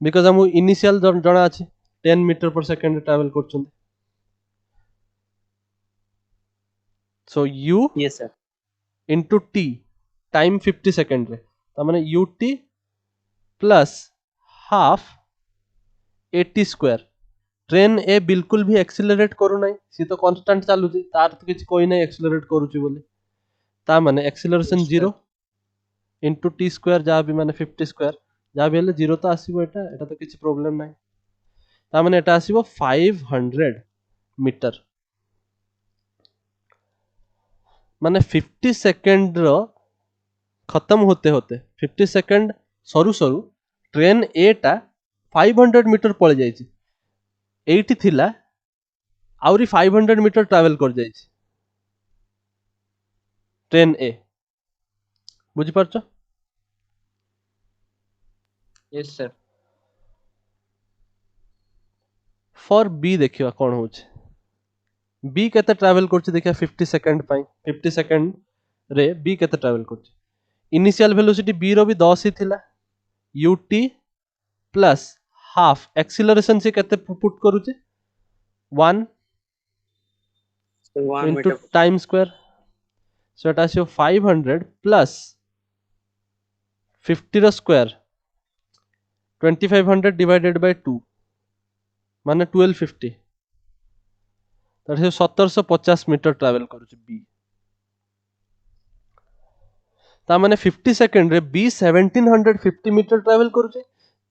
बिकॉज़ हम इनिशियल जणा अछि 10 मीटर पर सेकंड ट्रैवल करछन so u yes sir into t time 50 second रे त माने ut plus half 80 square train A बिल्कुल भी एक्सीलरेट करू नाही सी तो कांस्टेंट चालू छी तार तो किछ कोई नाही एक्सीलरेट करू छी बोली ता माने acceleration Yes, sir. 0 into t square जा भी माने 50 स्क्वायर जा भी हेले 0 तो आसीबो एटा तो किछ प्रॉब्लम नाही ता माने एटा आसीबो 500 मीटर माने 50 सेकंड रो खत्म होते होते 50 सेकंड सरू सरू ट्रेन ए टा 500 मीटर पळे जाई छी एठी थिला आउरी 500 मीटर ट्रैवल कर जाई छी ट्रेन ए बुझी पारछो यस सर फॉर बी देखिवा कोन होछ बी केते ट्रैवल करछि देखिया 50 सेकंड पाई 50 सेकंड रे बी केते ट्रैवल करछि इनिशियल वेलोसिटी बी रो भी 10 ही थिला ut प्लस हाफ एक्सीलरेशन से केते put करूछि 1 so 1 into meter time square so it is 500 plus 50 रो स्क्वायर 2500 divided by 2 माने 1250 दैट इज 1750 मीटर ट्रैवल करूछि बी ता माने 50 सेकंड रे बी 1750 मीटर ट्रैवल करूछि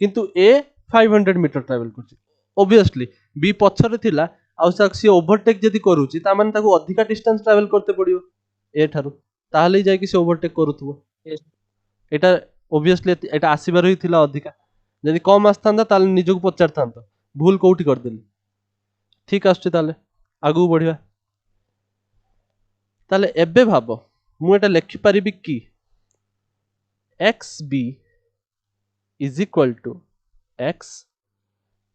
किंतु ए 500 मीटर ट्रैवल करूछि ऑब्वियसली बी पछरे थिला आउ सी ओवरटेक जदि करूछि ता माने ताको अधिका डिस्टेंस ट्रैवल करते पड़ियो ए ठारू ताहले जाय कि से ओवरटेक करूथबो Yes. एटा ऑब्वियसली एटा आसीबार ही थिला अधिका जदि कम आस्थांता ताले निजको पचारथांतो भूल कोउठी कर देली ठीक आछी ताले आगु बढ़िया ताले एबे भाबो मु एटा लिखि परिबी कि xb is equal to x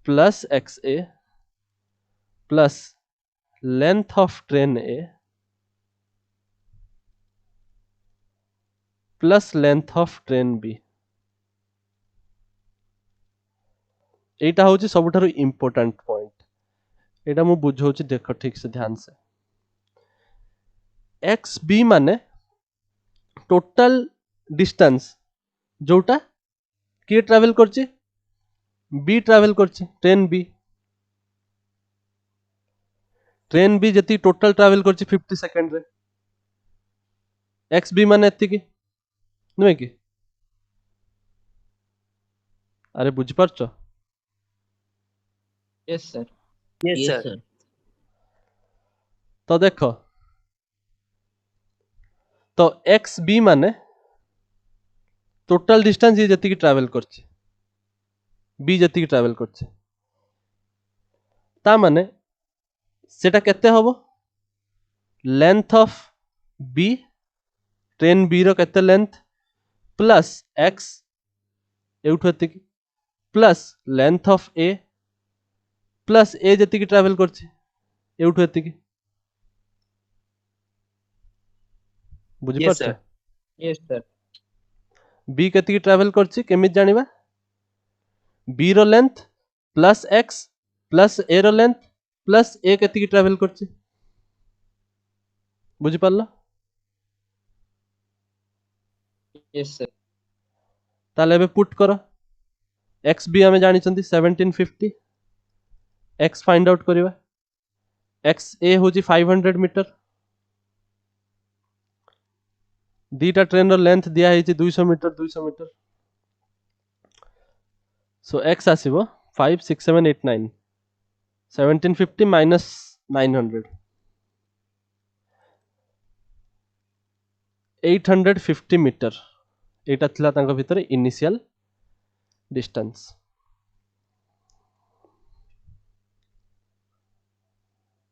plus xa plus length of train A plus length of train B एटा होची सबठारु इंपोर्टेंट पॉइंट एटा मु बुझौछि देख ठीक से ध्यान से एक्स बी माने टोटल डिस्टेंस जोटा किए ट्रैवल करछि बी ट्रैवल करछि ट्रेन बी जति टोटल ट्रैवल करछि 50 सेकंड रे एक्स बी माने एति की नुहे कि अरे बुझि पारछ yes sir Yes, Yes, sir. sir. तो देख तो एक्स बी माने टोटल डिस्टेंस ये जति की ट्रैवल करछि बी जति की ट्रैवल करछि ता माने सेटा केते हबो length of B train B रो केते लेंथ प्लस एक्स एउठु एति की plus length of A plus A जति की ट्रैवल करछि एउठु एति की बुझि Yes, पारछ sir. यस सर बी केति की ट्रैवल करछि केमिति जानिबा बी रो length plus x plus A रो लेंथ प्लस ए केति की ट्रैवल करछि बुझि पारलो यस सर ताले एबे पुट करो एक्स बी हमें जानि चंती 1750 एक्स फाइंड आउट करिवा एक्स ए होजी 500 मीटर दीटा ट्रेन रो लेंथ दिया है 200 मीटर सो एक्स आसीबो 56789 1750 माइनस 900 850 मीटर एटा थिला तांको भितरे इनिशियल डिस्टेंस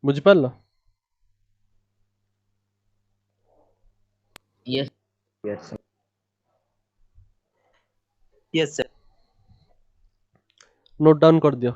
बुझि पारलो Yes. Yes, sir. Yes, sir. Note down कर दियो